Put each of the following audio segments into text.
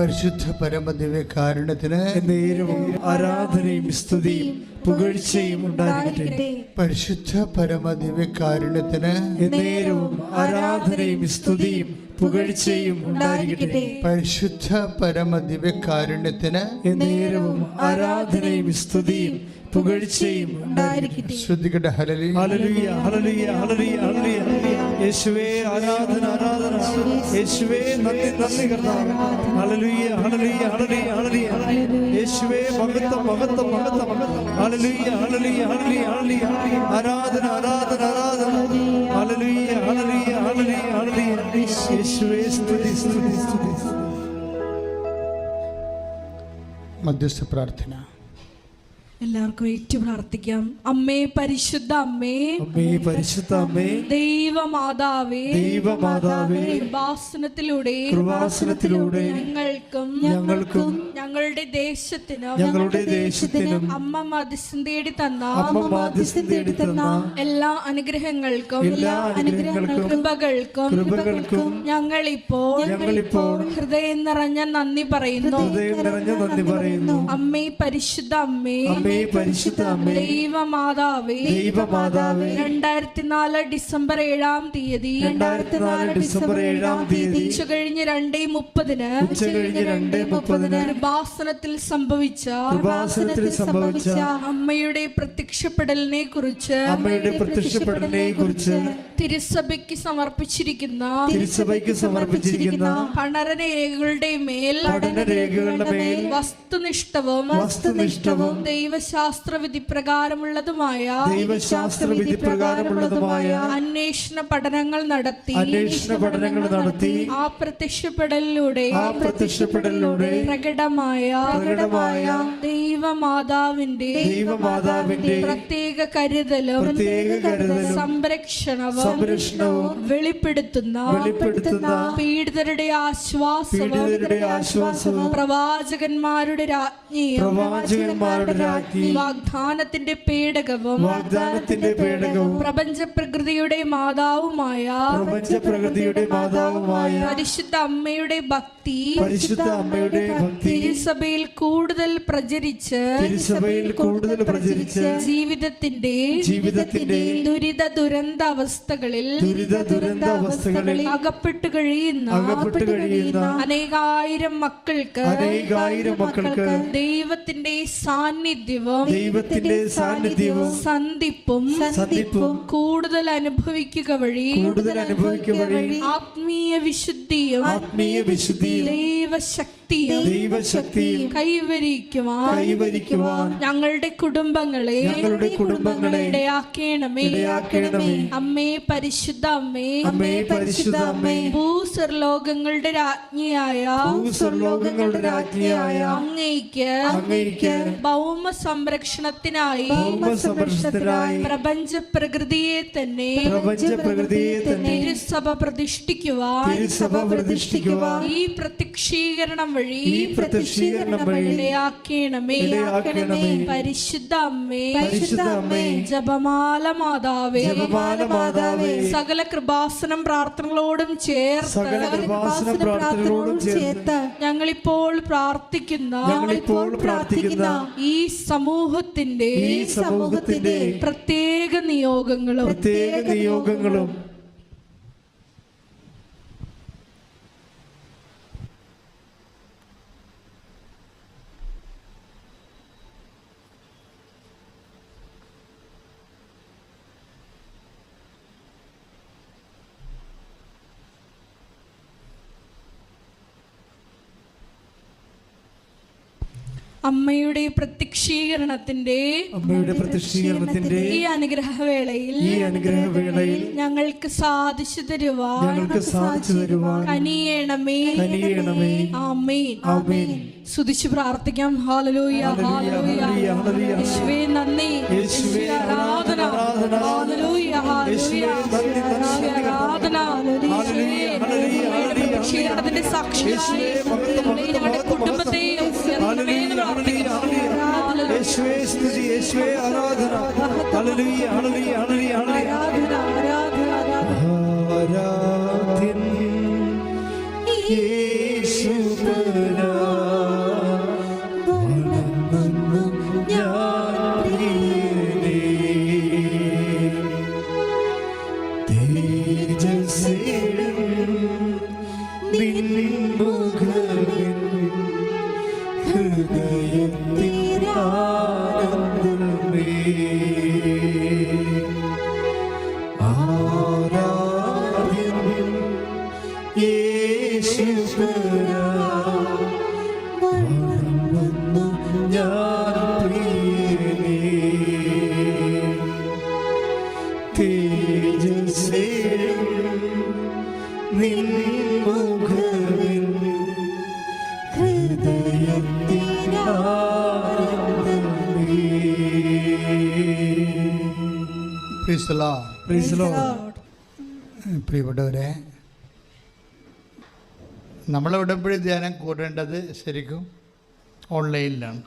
പരിശുദ്ധ പരമദിവ്യകാരുണ്യത്തിന് നേരവും ആരാധനയും സ്തുതിയും പുകഴ്ചയും ഉണ്ടാകട്ടെ. പരിശുദ്ധ പരമദിവ്യകാരുണ്യത്തിന് നേരവും ആരാധനയും സ്തുതിയും പുകഴ്ചയും ഉണ്ടാകട്ടെ. പരിശുദ്ധ പരമദിവ്യകാരുണ്യത്തിന് നേരവും ആരാധനയും സ്തുതിയും പുകഴ്ചയും ഉണ്ടാകട്ടെ. ശ്രുതികട ഹല്ലേലൂയ ഹല്ലേലൂയ ഹല്ലേലൂയ ഹല്ലേലൂയ ഹല്ലേലൂയ. യേശുവേ ആരാധന ആരാധന. യേശുവേ നന്ദി നന്ദി കർത്താവേ. ഹല്ലേലൂയ ഹല്ലേലൂയ ഹല്ലേലൂയ ഹല്ലേലൂയ. യേശുവേ മഹത്വം മഹത്വം മഹത്വം. ഹല്ലേലൂയ ഹല്ലേലൂയ ഹല്ലേലൂയ ഹല്ലേലൂയ. ആരാധന ആരാധന ആരാധന. ഹല്ലേലൂയ ഹല്ലേലൂയ ഹല്ലേലൂയ ഹല്ലേലൂയ. യേശുവേ സ്തുതി സ്തുതി സ്തുതി. മധ്യസ്ഥ പ്രാർത്ഥന. എല്ലാവർക്കും ഏറ്റു പ്രാർത്ഥിക്കാം. അമ്മേ പരിശുദ്ധ അമ്മേ, അമ്മേ പരിശുദ്ധ അമ്മേ, ദൈവമാതാവേ, ദൈവമാതാവേ, കൃപാസനത്തിലൂടെ ഞങ്ങൾക്കും ഞങ്ങളുടെ ദേശത്തിനും അമ്മ മധ്യസ്ഥം തേടി തന്ന എല്ലാ അനുഗ്രഹങ്ങൾക്കും കൃപകൾക്കും ഞങ്ങളിപ്പോൾ ഹൃദയം നിറഞ്ഞ നന്ദി പറയുന്നു. അമ്മേ പരിശുദ്ധ അമ്മേ, പരിശുദ്ധ അമ്മേ, ദൈവമാതാവേ, 2004 ഡിസംബർ 7-ാം തീയതി ഉച്ചകഴിഞ്ഞ് 2:30 കൃപാസനത്തിൽ സംഭവിച്ച അമ്മയുടെ പ്രത്യക്ഷപ്പെടലിനെ കുറിച്ച് തിരുസഭയ്ക്ക് സമർപ്പിച്ചിരിക്കുന്ന പഠനരേഖകളുടെ മേൽ വസ്തുനിഷ്ഠവും ദൈവശാസ്ത്ര വിധി പ്രകാരമുള്ളതുമായ അന്വേഷണ പഠനങ്ങൾ നടത്തി ആ പ്രത്യക്ഷപ്പെടലിലൂടെ പ്രകടമായ ദൈവമാതാവിന്റെ പ്രത്യേക കരുതലും സംരക്ഷണവും വെളിപ്പെടുത്തുന്ന പീഡിതരുടെ ആശ്വാസവും പ്രവാചകന്മാരുടെ രാജ്ഞിയും വാഗ്ദാനത്തിന്റെ പേടകവും പ്രപഞ്ച പ്രകൃതിയുടെ മാതാവുമായ പരിശുദ്ധ അമ്മയുടെ ഭക്തി തിരുസഭയിൽ കൂടുതൽ പ്രചരിച്ച് ജീവിതത്തിന്റെ ദുരിത ദുരന്ത അവസ്ഥകളിൽ അകപ്പെട്ടു കഴിയുന്ന അനേകായിരം മക്കൾക്ക് ദൈവത്തിന്റെ സാന്നിധ്യവും സന്ധിപ്പും കൂടുതൽ അനുഭവിക്കുക വഴി ആത്മീയ വിശുദ്ധിയും ദൈവശക്തിയും കൈവരിക്കുവാൻ ഞങ്ങളുടെ കുടുംബങ്ങളെ ഇടയാക്കണമേ. അമ്മേ പരിശുദ്ധ അമ്മേ, ഭൂസ്വർലോകങ്ങളുടെ രാജ്ഞിയായ അങ്ങയ്ക്ക് ഭൗമ സംരക്ഷണത്തിനായി പ്രപഞ്ച പ്രകൃതിയെ തന്നെ തിരുസഭ പ്രതിഷ്ഠിക്കുവാൻ ഈ പ്രത്യക്ഷീകരണം വഴി ഇടയാക്കണമേ. പരിശുദ്ധ അമ്മേ, ജപമാല മാതാവേ, സകല കൃപാസനം പ്രാർത്ഥനകളോടും ചേർത്ത് ഞങ്ങളിപ്പോൾ പ്രാർത്ഥിക്കുന്ന ഈ സമൂഹത്തിന്റെ പ്രത്യേക നിയോഗങ്ങളും അമ്മയുടെ പ്രത്യക്ഷീകരണത്തിന്റെ ഈ അനുഗ്രഹവേളയിൽ ഞങ്ങൾക്ക് സാധിച്ചു തരുവാൻ കനിയണമേ. ആമേൻ. സ്തുതിച്ച് പ്രാർത്ഥിക്കാം. ഹല്ലേലൂയ ഹല്ലേലൂയ. യേശുവേ നന്ദി, യേശുവേ ആരാധന. ഹല്ലേലൂയ ഹല്ലേലൂയ. ആരാധന. പ്രത്യക്ഷീകരണത്തിന്റെ സാക്ഷിയായി ഞങ്ങളുടെ കുടുംബത്തെയും യേശുവേ സ്തുതി, യേശുവേ ആരാധന. ഹല്ലേലൂയ ഹല്ലേലൂയ ഹല്ലേലൂയ. ആരാധന യേശുപരാ ഹൃദയത്തിനാനന്ദമേ ആരാധ്യം യേശുപരാ വന്നു ഞാൻ പ്രിയനേ തേജസ്സേ നിൻ മുഖവിൽ ഹൃദയത്തിനാനന്ദമേ. Praise the Lord. Praise the Lord. പ്രിയപ്പെട്ടവരെ, നമ്മളെ ഉടമ്പടി ധ്യാനം കൂടേണ്ടത് ശരിക്കും ഓൺലൈനിലാണ്.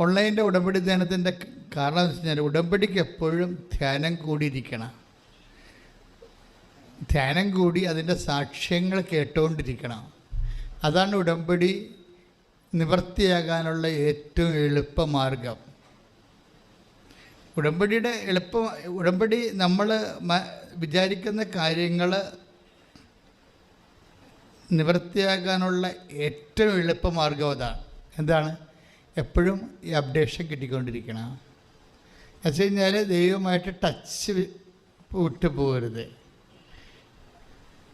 ഓൺലൈനിൻ്റെ ഉടമ്പടി ധ്യാനത്തിൻ്റെ കാരണം എന്ന് വെച്ച് കഴിഞ്ഞാൽ ഉടമ്പടിക്ക് എപ്പോഴും ധ്യാനം കൂടിയിരിക്കണം. ധ്യാനം കൂടി അതിൻ്റെ സാക്ഷ്യങ്ങൾ കേട്ടുകൊണ്ടിരിക്കണം. അതാണ് ഉടമ്പടി നിവൃത്തിയാകാനുള്ള ഏറ്റവും എളുപ്പമാർഗം. ഉടമ്പടി നമ്മൾ വിചാരിക്കുന്ന കാര്യങ്ങൾ നിവൃത്തിയാകാനുള്ള ഏറ്റവും എളുപ്പമാർഗം അതാണ്. എന്താണ്? എപ്പോഴും ഈ അപ്ഡേഷൻ കിട്ടിക്കൊണ്ടിരിക്കണം. എന്ന് വെച്ച് കഴിഞ്ഞാൽ ദൈവമായിട്ട് ടച്ച് വിട്ടു പോകരുത്.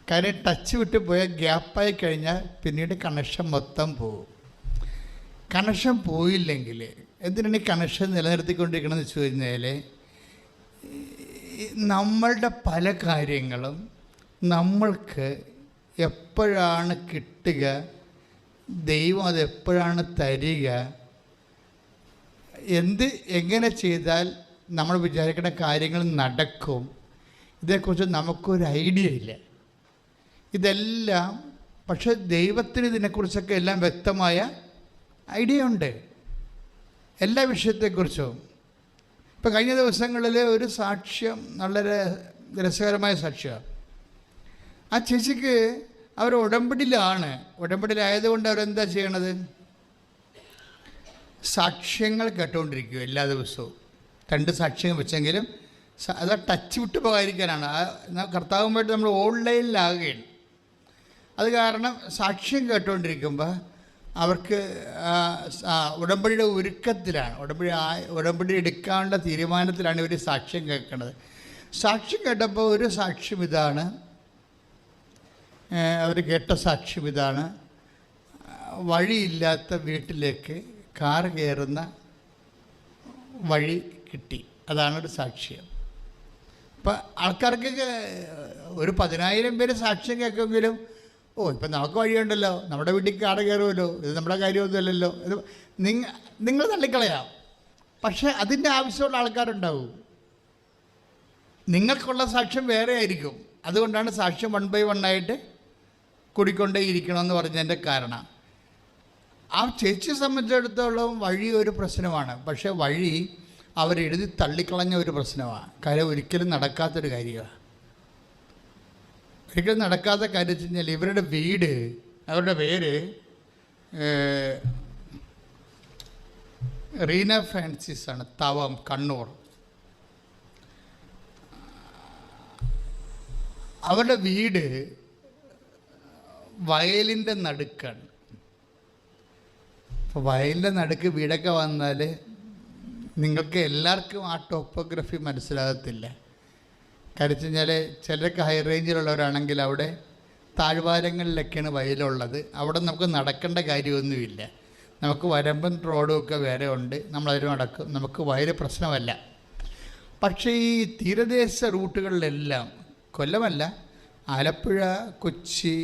കാര്യം ടച്ച് വിട്ട് പോയാൽ ഗ്യാപ്പായി കഴിഞ്ഞാൽ പിന്നീട് കണക്ഷൻ മൊത്തം പോകും. കണക്ഷൻ പോയില്ലെങ്കിൽ എന്തിനാണ് ഈ കണക്ഷൻ നിലനിർത്തിക്കൊണ്ടിരിക്കണമെന്ന് വെച്ച് കഴിഞ്ഞാൽ നമ്മളുടെ പല കാര്യങ്ങളും നമ്മൾക്ക് എപ്പോഴാണ് കിട്ടുക, ദൈവം അതെപ്പോഴാണ് തരിക, എങ്ങനെ ചെയ്താൽ നമ്മൾ വിചാരിക്കുന്ന കാര്യങ്ങൾ നടക്കും, ഇതേക്കുറിച്ച് നമുക്കൊരു ഐഡിയ ഇല്ല. ഇതെല്ലാം പക്ഷെ ദൈവത്തിന് ഇതിനെക്കുറിച്ചൊക്കെ എല്ലാം വ്യക്തമായ ഐഡിയ ഉണ്ട്, എല്ലാ വിഷയത്തെക്കുറിച്ചും. ഇപ്പം കഴിഞ്ഞ ദിവസങ്ങളിൽ ഒരു സാക്ഷ്യം വളരെ രസകരമായ സാക്ഷ്യമാണ്. ആ ചേച്ചിക്ക് അവർ ഉടമ്പടിയിലായതുകൊണ്ട് അവരെന്താ ചെയ്യണത്? സാക്ഷ്യങ്ങൾ കേട്ടുകൊണ്ടിരിക്കുക എല്ലാ ദിവസവും. 2 സാക്ഷ്യങ്ങൾ വെച്ചെങ്കിലും അത് ടച്ച് വിട്ട് പോകാതിരിക്കാനാണ്. കർത്താവുമായിട്ട് നമ്മൾ ഓൺലൈനിലാകുകയാണ്. അത് കാരണം സാക്ഷ്യം കേട്ടുകൊണ്ടിരിക്കുമ്പോൾ അവർക്ക് ഉടമ്പടിയുടെ ഒരുക്കത്തിലാണ്, ഉടമ്പടി എടുക്കാനുള്ള തീരുമാനത്തിലാണ് ഇവർ സാക്ഷ്യം കേൾക്കുന്നത്. സാക്ഷ്യം കേട്ടപ്പോൾ ഒരു സാക്ഷ്യം ഇതാണ്, അവർ കേട്ട സാക്ഷ്യം ഇതാണ്: വഴിയില്ലാത്ത വീട്ടിലേക്ക് കാർ കയറുന്ന വഴി കിട്ടി. അതാണ് ഒരു സാക്ഷ്യം. ഇപ്പം ആൾക്കാർക്കൊക്കെ ഒരു 10,000 പേര് സാക്ഷ്യം കേൾക്കുമെങ്കിലും ഇപ്പം നമുക്ക് വഴിയുണ്ടല്ലോ, നമ്മുടെ വീട്ടിൽ കാർ കയറുമല്ലോ, ഇത് നമ്മുടെ കാര്യമൊന്നുമല്ലല്ലോ, ഇത് നിങ്ങൾ തള്ളിക്കളയാം. പക്ഷേ അതിൻ്റെ ആവശ്യമുള്ള ആൾക്കാരുണ്ടാവും. നിങ്ങൾക്കുള്ള സാക്ഷ്യം വേറെ ആയിരിക്കും. അതുകൊണ്ടാണ് സാക്ഷ്യം 1 by 1 ആയിട്ട് കൂടിക്കൊണ്ടേ ഇരിക്കണമെന്ന് പറഞ്ഞതിൻ്റെ കാരണം. ആ ചേച്ചിയെ സംബന്ധിച്ചിടത്തോളം വഴി ഒരു പ്രശ്നമാണ്. പക്ഷേ വഴി അവരെഴുതി തള്ളിക്കളഞ്ഞ ഒരു പ്രശ്നമാണ്. കാര്യം ഒരിക്കലും നടക്കാത്തൊരു കാര്യമാണ്. ഒരിക്കലും നടക്കാത്ത കാര്യം വെച്ച് കഴിഞ്ഞാൽ ഇവരുടെ വീട്, അവരുടെ പേര് റീന ഫ്രാൻസിസ് ആണ്, തവം, കണ്ണൂർ. അവരുടെ വീട് വയലിൻ്റെ നടുക്കാണ്. അപ്പോൾ വയലിൻ്റെ നടുക്ക് വീടൊക്കെ വന്നാൽ നിങ്ങൾക്ക് എല്ലാവർക്കും ആ ടോപ്പോഗ്രഫി മനസ്സിലാകത്തില്ല. കാര്യം വെച്ച് കഴിഞ്ഞാൽ ചിലരൊക്കെ ഹൈ റേഞ്ചിലുള്ളവരാണെങ്കിൽ അവിടെ താഴ്വാരങ്ങളിലൊക്കെയാണ് വയലുള്ളത്. അവിടെ നമുക്ക് നടക്കേണ്ട കാര്യമൊന്നുമില്ല. നമുക്ക് വരമ്പൻ റോഡും ഒക്കെ വേറെ ഉണ്ട്, നമ്മളതിൽ നടക്കും, നമുക്ക് വയൽ പ്രശ്നമല്ല. പക്ഷേ ഈ തീരദേശ റൂട്ടുകളിലെല്ലാം, കൊല്ലമല്ല, ആലപ്പുഴ, കൊച്ചി,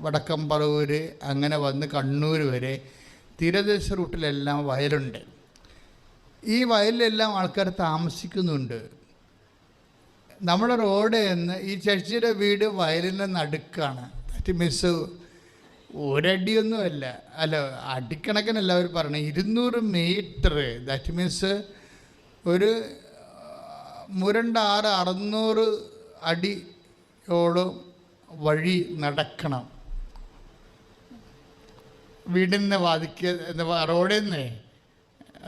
വടക്കംപറവൂർ, അങ്ങനെ വന്ന് കണ്ണൂർ വരെ തീരദേശ റൂട്ടിലെല്ലാം വയലുണ്ട്. ഈ വയലിലെല്ലാം ആൾക്കാർ താമസിക്കുന്നുണ്ട്. നമ്മുടെ റോഡ് എന്ന് ഈ ചേച്ചിയുടെ വീട് വയലിൻ്റെ നടുക്കാണ്. ദാറ്റ് മീൻസ് ഒരടിയൊന്നുമല്ല, അടിക്കണക്കിനല്ല അവർ പറഞ്ഞു, 200 മീറ്റർ. ദാറ്റ് മീൻസ് ഒരു 600 അടിയോളം വഴി നടക്കണം. വീടിന്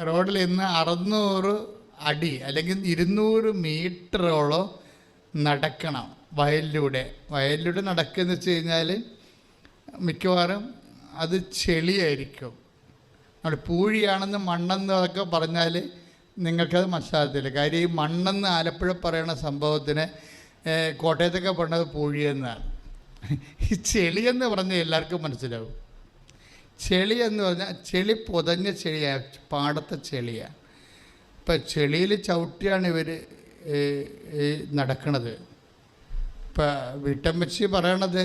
റോഡിൽ നിന്ന് 600 അടി അല്ലെങ്കിൽ 200 മീറ്ററോളം നടക്കണം വയലിലൂടെ. നടക്കുകയെന്ന് വെച്ച് കഴിഞ്ഞാൽ മിക്കവാറും അത് ചെളിയായിരിക്കും. നമ്മൾ പൂഴിയാണെന്ന് മണ്ണെന്ന് അതൊക്കെ പറഞ്ഞാൽ നിങ്ങൾക്കത് മനസ്സിലാകത്തില്ല. കാര്യം ഈ മണ്ണെന്ന് ആലപ്പുഴ പറയുന്ന സംഭവത്തിന് കോട്ടയത്തൊക്കെ പറഞ്ഞത് പൂഴിയെന്നാണ്. ഈ ചെളിയെന്ന് പറഞ്ഞാൽ എല്ലാവർക്കും മനസ്സിലാവും. ചെളി എന്ന് പറഞ്ഞാൽ ചെളി പുതഞ്ഞ ചെളിയാണ്, പാടത്തെ ചെളിയാണ്. ഇപ്പം ചെളിയിൽ ചവിട്ടിയാണ് ഇവർ നടക്കണത്. ഇപ്പം വീട്ടമ്മച്ചി പറയണത്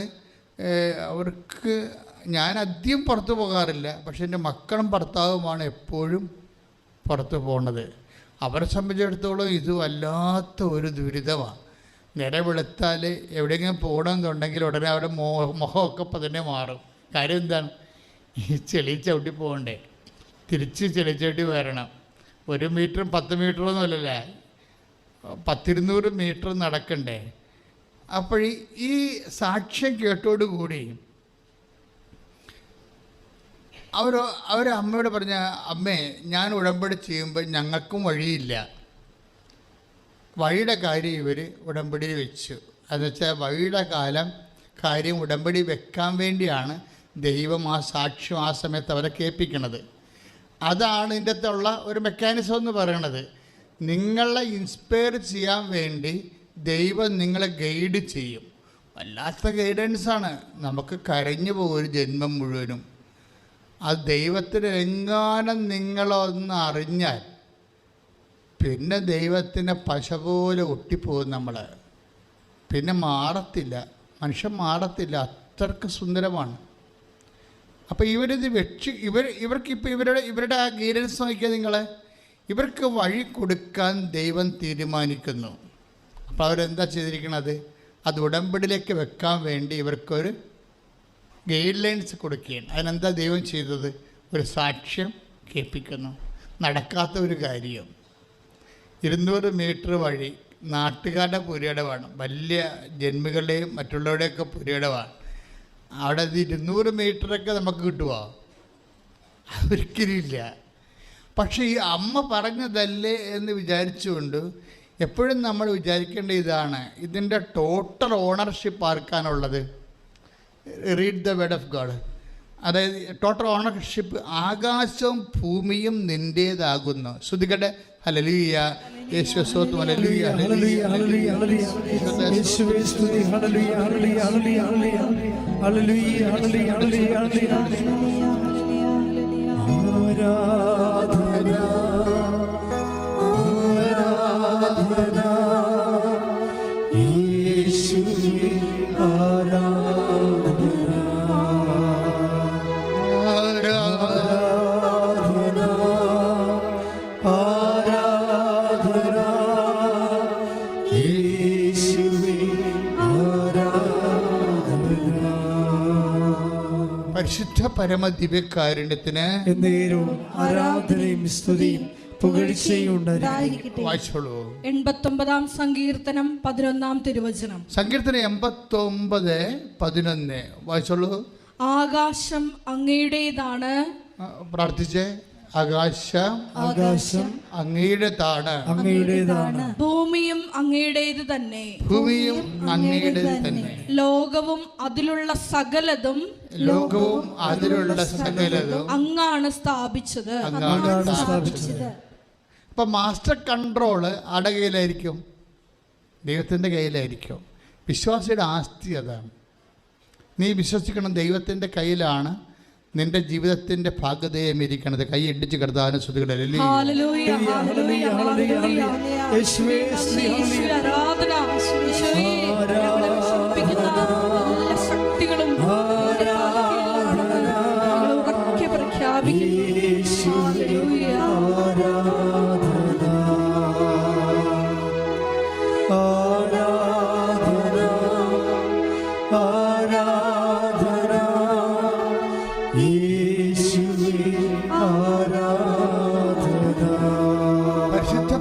അവർക്ക് ഞാൻ അധികം പുറത്ത് പോകാറില്ല, പക്ഷെ എൻ്റെ മക്കളും ഭർത്താവുമാണ് എപ്പോഴും പുറത്ത് പോണത്. അവരെ സംബന്ധിച്ചിടത്തോളം ഇത് വല്ലാത്ത ഒരു ദുരിതമാണ്. നില വെളുത്താൽ എവിടെയെങ്കിലും പോകണമെന്നുണ്ടെങ്കിൽ ഉടനെ അവരുടെ മുഖമൊക്കെ തന്നെ മാറും. കാര്യം എന്താണ്? ഈ ചെളി ചവിട്ടി പോകണ്ടേ, തിരിച്ച് ചെളി ചവിട്ടി വരണം. 1 മീറ്ററും 10 മീറ്ററൊന്നും അല്ലല്ലേ, 100-200 മീറ്റർ നടക്കണ്ടേ. അപ്പോൾ ഈ സാക്ഷ്യം കേട്ടോടുകൂടി അവർ അമ്മയോട് പറഞ്ഞ, അമ്മേ ഞാൻ ഉടമ്പടി ചെയ്യുമ്പോൾ ഞങ്ങൾക്കും വഴിയില്ല. വഴിയുടെ കാര്യം ഇവർ ഉടമ്പടിയിൽ വെച്ചു. എന്നുവെച്ചാൽ വഴിയുടെ കാര്യം ഉടമ്പടി വെക്കാൻ വേണ്ടിയാണ് ദൈവം ആ സാക്ഷ്യം ആ സമയത്ത് അവരെ കേൾപ്പിക്കണത്. അതാണ് ഇതിൻ്റെ അകത്തുള്ള ഒരു മെക്കാനിസം എന്ന് പറയണത്. നിങ്ങളെ ഇൻസ്പയർ ചെയ്യാൻ വേണ്ടി ദൈവം നിങ്ങളെ ഗൈഡ് ചെയ്യും. വല്ലാത്ത ഗൈഡൻസാണ്. നമുക്ക് കരഞ്ഞു പോകും ഒരു ജന്മം മുഴുവനും. അത് ദൈവത്തിന് എങ്ങാനും നിങ്ങളൊന്ന് അറിഞ്ഞാൽ പിന്നെ ദൈവത്തിൻ്റെ പശ പോലെ ഒട്ടിപ്പോകും നമ്മൾ. പിന്നെ മാറത്തില്ല, മനുഷ്യൻ മാറത്തില്ല. അത്രക്ക് സുന്ദരമാണ്. അപ്പോൾ ഇവരിത് ഇവർക്കിപ്പോൾ ഇവരുടെ ആ ഗൈഡൻസ് നോക്കിയാൽ നിങ്ങൾ, ഇവർക്ക് വഴി കൊടുക്കാൻ ദൈവം തീരുമാനിക്കുന്നു. അപ്പോൾ അവരെന്താ ചെയ്തിരിക്കണത്? അത് ഉടമ്പടിയിലേക്ക് വെക്കാൻ വേണ്ടി ഇവർക്കൊരു ഗൈഡ് ലൈൻസ് കൊടുക്കുകയാണ്. അതിനെന്താ ദൈവം ചെയ്തത്? ഒരു സാക്ഷ്യം കേൾപ്പിക്കുന്നു. നടക്കാത്ത ഒരു കാര്യം, 200 മീറ്റർ വഴി നാട്ടുകാരുടെ പുരയിടമാണ്, വലിയ ജന്മികളുടെയും മറ്റുള്ളവരുടെയൊക്കെ പുരയിടമാണ്. അവിടെ 200 മീറ്ററൊക്കെ നമുക്ക് കിട്ടുമോ? ഒരിക്കലുമില്ല. പക്ഷേ ഈ അമ്മ പറഞ്ഞതല്ലേ എന്ന് വിചാരിച്ചുകൊണ്ട് എപ്പോഴും നമ്മൾ വിചാരിക്കേണ്ട ഇതാണ്, ഇതിൻ്റെ ടോട്ടൽ ഓണർഷിപ്പ് ആർക്കാനുള്ളത്? Read the word of God. അതായത് ടോട്ടൽ ഓണർഷിപ്പ് ആകാശവും ഭൂമിയും നിൻ്റേതാകുന്നു. ശ്രുതികട്ടെ ഹല്ലേലൂയ, യേശുവേ സ്തോത്രം, ഹല്ലേലൂയ ഹല്ലേലൂയ ഹല്ലേലൂയ യേശുവേ സ്തുതി, ഹല്ലേലൂയ ഹല്ലേലൂയ ഹല്ലേലൂയ ഹല്ലേലൂയ ഹല്ലേലൂയ ഹല്ലേലൂയ ആരാധന ആരാധന യേശുവേ ആരാധന ആരാധന ആരാധന യേശുവേ ആരാധന. പരിശുദ്ധ പരമദിവ്യകാരുണ്യത്തിന് എന്നേരവും ആരാധനയും സ്തുതിയും പുകഴ്ചയും ഉണ്ടായിരിക്കട്ടെ. വായിച്ചോളൂ. 89-ാം സങ്കീർത്തനം 11-ാം തിരുവചനം. സങ്കീർത്തനം 89:11 വായിച്ചോളൂ. ആകാശം അങ്ങയുടേതാണ്. പ്രാർത്ഥിച്ചേ. ആകാശം അങ്ങയുടേതാണ്, അങ്ങയുടേതാണ്. ഭൂമിയും അങ്ങയുടേത് തന്നെ, ഭൂമിയും അങ്ങയുടേത് തന്നെ. ലോകവും അതിലുള്ള സകലതും, ലോകവും അതിലുള്ള സകലതും അങ്ങാണ് സ്ഥാപിച്ചത്. അപ്പം മാസ്റ്റർ കൺട്രോള് ആരുടെ കയ്യിലായിരിക്കും? ദൈവത്തിൻ്റെ കയ്യിലായിരിക്കും. വിശ്വാസിയുടെ ആസ്തി അതാണ്. നീ വിശ്വസിക്കണം, ദൈവത്തിൻ്റെ കയ്യിലാണ് നിന്റെ ജീവിതത്തിൻ്റെ ഭാഗതയും ഇരിക്കണത്. കൈ ഇടിച്ച് കിടത്താനും ശ്രുതികളെ ശക്തികളും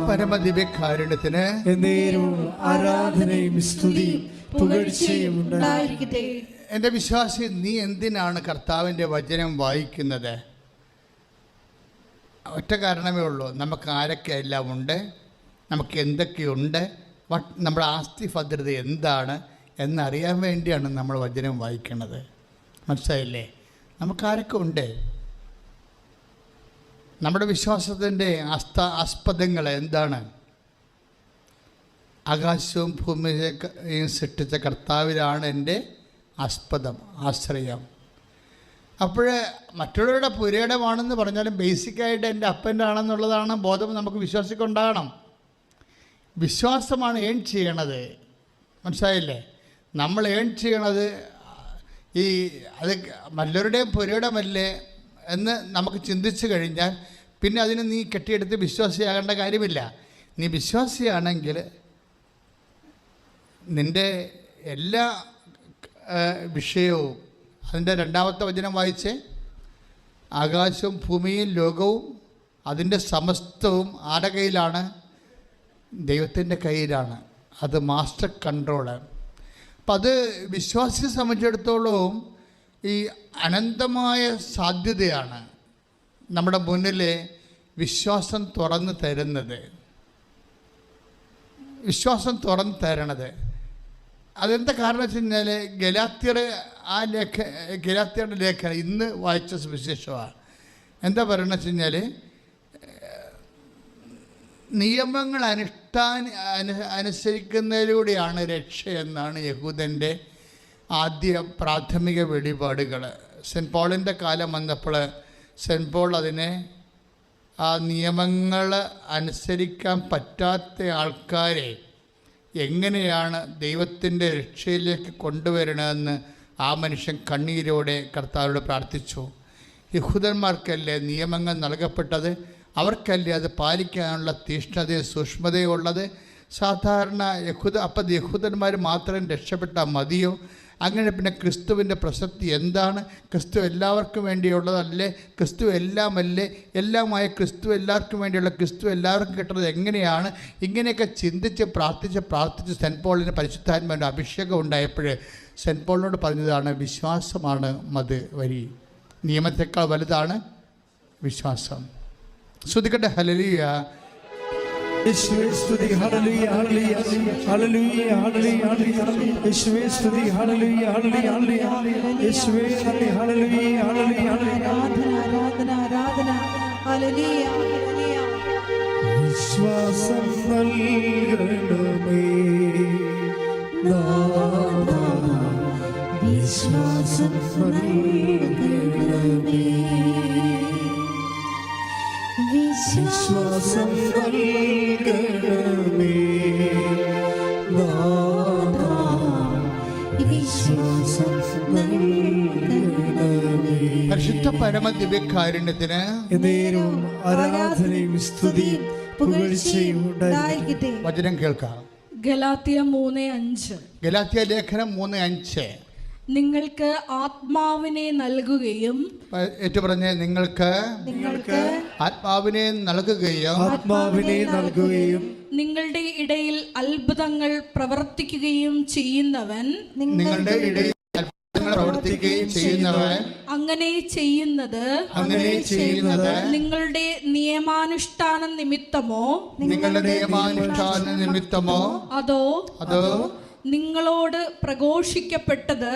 പരമദിവ്യകാരുണ്യത്തിന് എന്നേരവും ആരാധനയും സ്തുതിയും പുകഴ്ചയും ഉണ്ടായിരിക്കട്ടെ. എൻ്റെ വിശ്വാസി, നീ എന്തിനാണ് കർത്താവിൻ്റെ വചനം വായിക്കുന്നത്? ഒറ്റ കാരണമേ ഉള്ളൂ. നമുക്ക് ആരൊക്കെ എല്ലാം ഉണ്ട്, നമുക്ക് എന്തൊക്കെയുണ്ട്, നമ്മുടെ ആസ്തി ഭദ്രത എന്താണ് എന്നറിയാൻ വേണ്ടിയാണ് നമ്മൾ വചനം വായിക്കുന്നത്. മനസ്സിലായില്ലേ? നമുക്കാരൊക്കെ ഉണ്ട്? നമ്മുടെ വിശ്വാസത്തിൻ്റെ ആസ്പദങ്ങൾ എന്താണ്? ആകാശവും ഭൂമിയെയും സൃഷ്ടിച്ച കർത്താവിലാണ് എൻ്റെ ആസ്പദം, ആശ്രയം. അപ്പോൾ മറ്റുള്ളവരുടെ പുരയിടമാണെന്ന് പറഞ്ഞാലും ബേസിക്കായിട്ട് എൻ്റെ അപ്പൻ്റെ ആണെന്നുള്ളതാണ് ബോധം നമുക്ക് വിശ്വാസിക്കുണ്ടാകണം. വിശ്വാസമാണ് ഏൺ ചെയ്യണത്, മനസ്സിലായില്ലേ? നമ്മൾ ഏൺ ചെയ്യണത് അത് മല്ലവരുടെയും പുരയിടമല്ലേ എന്ന് നമുക്ക് ചിന്തിച്ചു കഴിഞ്ഞാൽ പിന്നെ അതിന് നീ കെട്ടിയെടുത്ത് വിശ്വാസിയാകേണ്ട കാര്യമില്ല. നീ വിശ്വാസിയാണെങ്കിൽ നിൻ്റെ എല്ലാ വിഷയവും, അതിൻ്റെ 2-ാമത്തെ വചനം വായിച്ച്, ആകാശവും ഭൂമിയും ലോകവും അതിൻ്റെ സമസ്തവും ആരുടെ കയ്യിലാണ്? ദൈവത്തിൻ്റെ കയ്യിലാണ്. അത് മാസ്റ്റർ കൺട്രോള്. അപ്പം അത് വിശ്വാസിയെ സംബന്ധിച്ചിടത്തോളം ഈ അനന്തമായ സാധ്യതയാണ് നമ്മുടെ മുന്നിൽ വിശ്വാസം തുറന്ന് തരുന്നത്. വിശ്വാസം തുറന്ന് തരണത് അതെന്താ കാരണം വെച്ച് കഴിഞ്ഞാൽ ഗലാത്യരുടെ ലേഖനം ഇന്ന് വായിച്ച സുവിശേഷമാണ്. എന്താ പറയുന്നത് വെച്ച് കഴിഞ്ഞാൽ, നിയമങ്ങൾ അനുസരിക്കുന്നതിലൂടെയാണ് രക്ഷയെന്നാണ് യഹൂദൻ്റെ ആദ്യ പ്രാഥമിക വെളിപാടുകൾ. സെൻറ്റ് പോളിൻ്റെ കാലം വന്നപ്പോൾ സെൻറ്റ് പോൾ അതിനെ ആ നിയമങ്ങൾ അനുസരിക്കാൻ പറ്റാത്ത ആൾക്കാരെ എങ്ങനെയാണ് ദൈവത്തിൻ്റെ രക്ഷയിലേക്ക് കൊണ്ടുവരണമെന്ന് ആ മനുഷ്യൻ കണ്ണീരോടെ കർത്താവിനോട് പ്രാർത്ഥിച്ചു. യഹൂദന്മാർക്കല്ലേ നിയമങ്ങൾ നൽകപ്പെട്ടത്, അവർക്കല്ലേ അത് പാലിക്കാനുള്ള തീഷ്ണതയും സൂക്ഷ്മതയും ഉള്ളത്. സാധാരണ യഹൂദന്മാർ മാത്രം രക്ഷപ്പെട്ടാൽ മതിയോ? അങ്ങനെ പിന്നെ ക്രിസ്തുവിൻ്റെ പ്രസക്തി എന്താണ്? ക്രിസ്തു എല്ലാവർക്കും വേണ്ടിയുള്ളതല്ലേ? ക്രിസ്തു എല്ലാമല്ലേ? എല്ലാമായ ക്രിസ്തു എല്ലാവർക്കും വേണ്ടിയുള്ള ക്രിസ്തു എല്ലാവർക്കും കിട്ടുന്നത് എങ്ങനെയാണ്? ഇങ്ങനെയൊക്കെ ചിന്തിച്ച് പ്രാർത്ഥിച്ച് സെൻറ്റ് പോളിന് പരിശുദ്ധാത്മാവിൻ്റെ അഭിഷേകം ഉണ്ടായപ്പോൾ സെൻറ്റ് പോളിനോട് പറഞ്ഞതാണ്, വിശ്വാസമാണ് വരി, നിയമത്തെക്കാൾ വലുതാണ് വിശ്വാസം. ശ്രുതിക്കട്ടെ ഹല്ലേലൂയ. യേശുവേ സ്തുതി, ഹല്ലേലൂയ ഹല്ലേലൂയ ഹല്ലേലൂയ ഹല്ലേലൂയ. യേശുവേ സ്തുതി, ഹല്ലേലൂയ ഹല്ലേലൂയ ഹല്ലേലൂയ. യേശുവേ നന്ദി, ഹല്ലേലൂയ ഹല്ലേലൂയ ഹല്ലേലൂയ. ആരാധന ആരാധന ഹല്ലേലൂയ ഹല്ലേലൂയ. വിശ്വാസം നൽകണമേ നാഥാ, വിശ്വാസം നൽകണമേ, വിശ്വാസം നൽകണമേ നാഥാ, വിശ്വാസം നൽകണമേ. പരിശുദ്ധ പരമ ദിവ്യകാരുണ്യത്തിന് എന്നേരവും ആരാധനയും സ്തുതിയും പുകഴ്ചയും ഉണ്ടായിരിക്കട്ടെ. വചനം കേൾക്കാം. ഗലാത്യ 3:5. ഗലാത്യ ലേഖനം 3:5. നിങ്ങൾക്ക് ആത്മാവിനെ നൽകുകയും, ഏറ്റുപറഞ്ഞ്, നിങ്ങൾക്ക് ആത്മാവിനെ നൽകുകയും നിങ്ങളുടെ ഇടയിൽ അത്ഭുതങ്ങൾ പ്രവർത്തിക്കുകയും ചെയ്യുന്നവൻ, അങ്ങനെ ചെയ്യുന്നത് നിങ്ങളുടെ നിയമാനുഷ്ഠാന നിമിത്തമോ അതോ നിങ്ങളോട് പ്രഘോഷിക്കപ്പെട്ടത്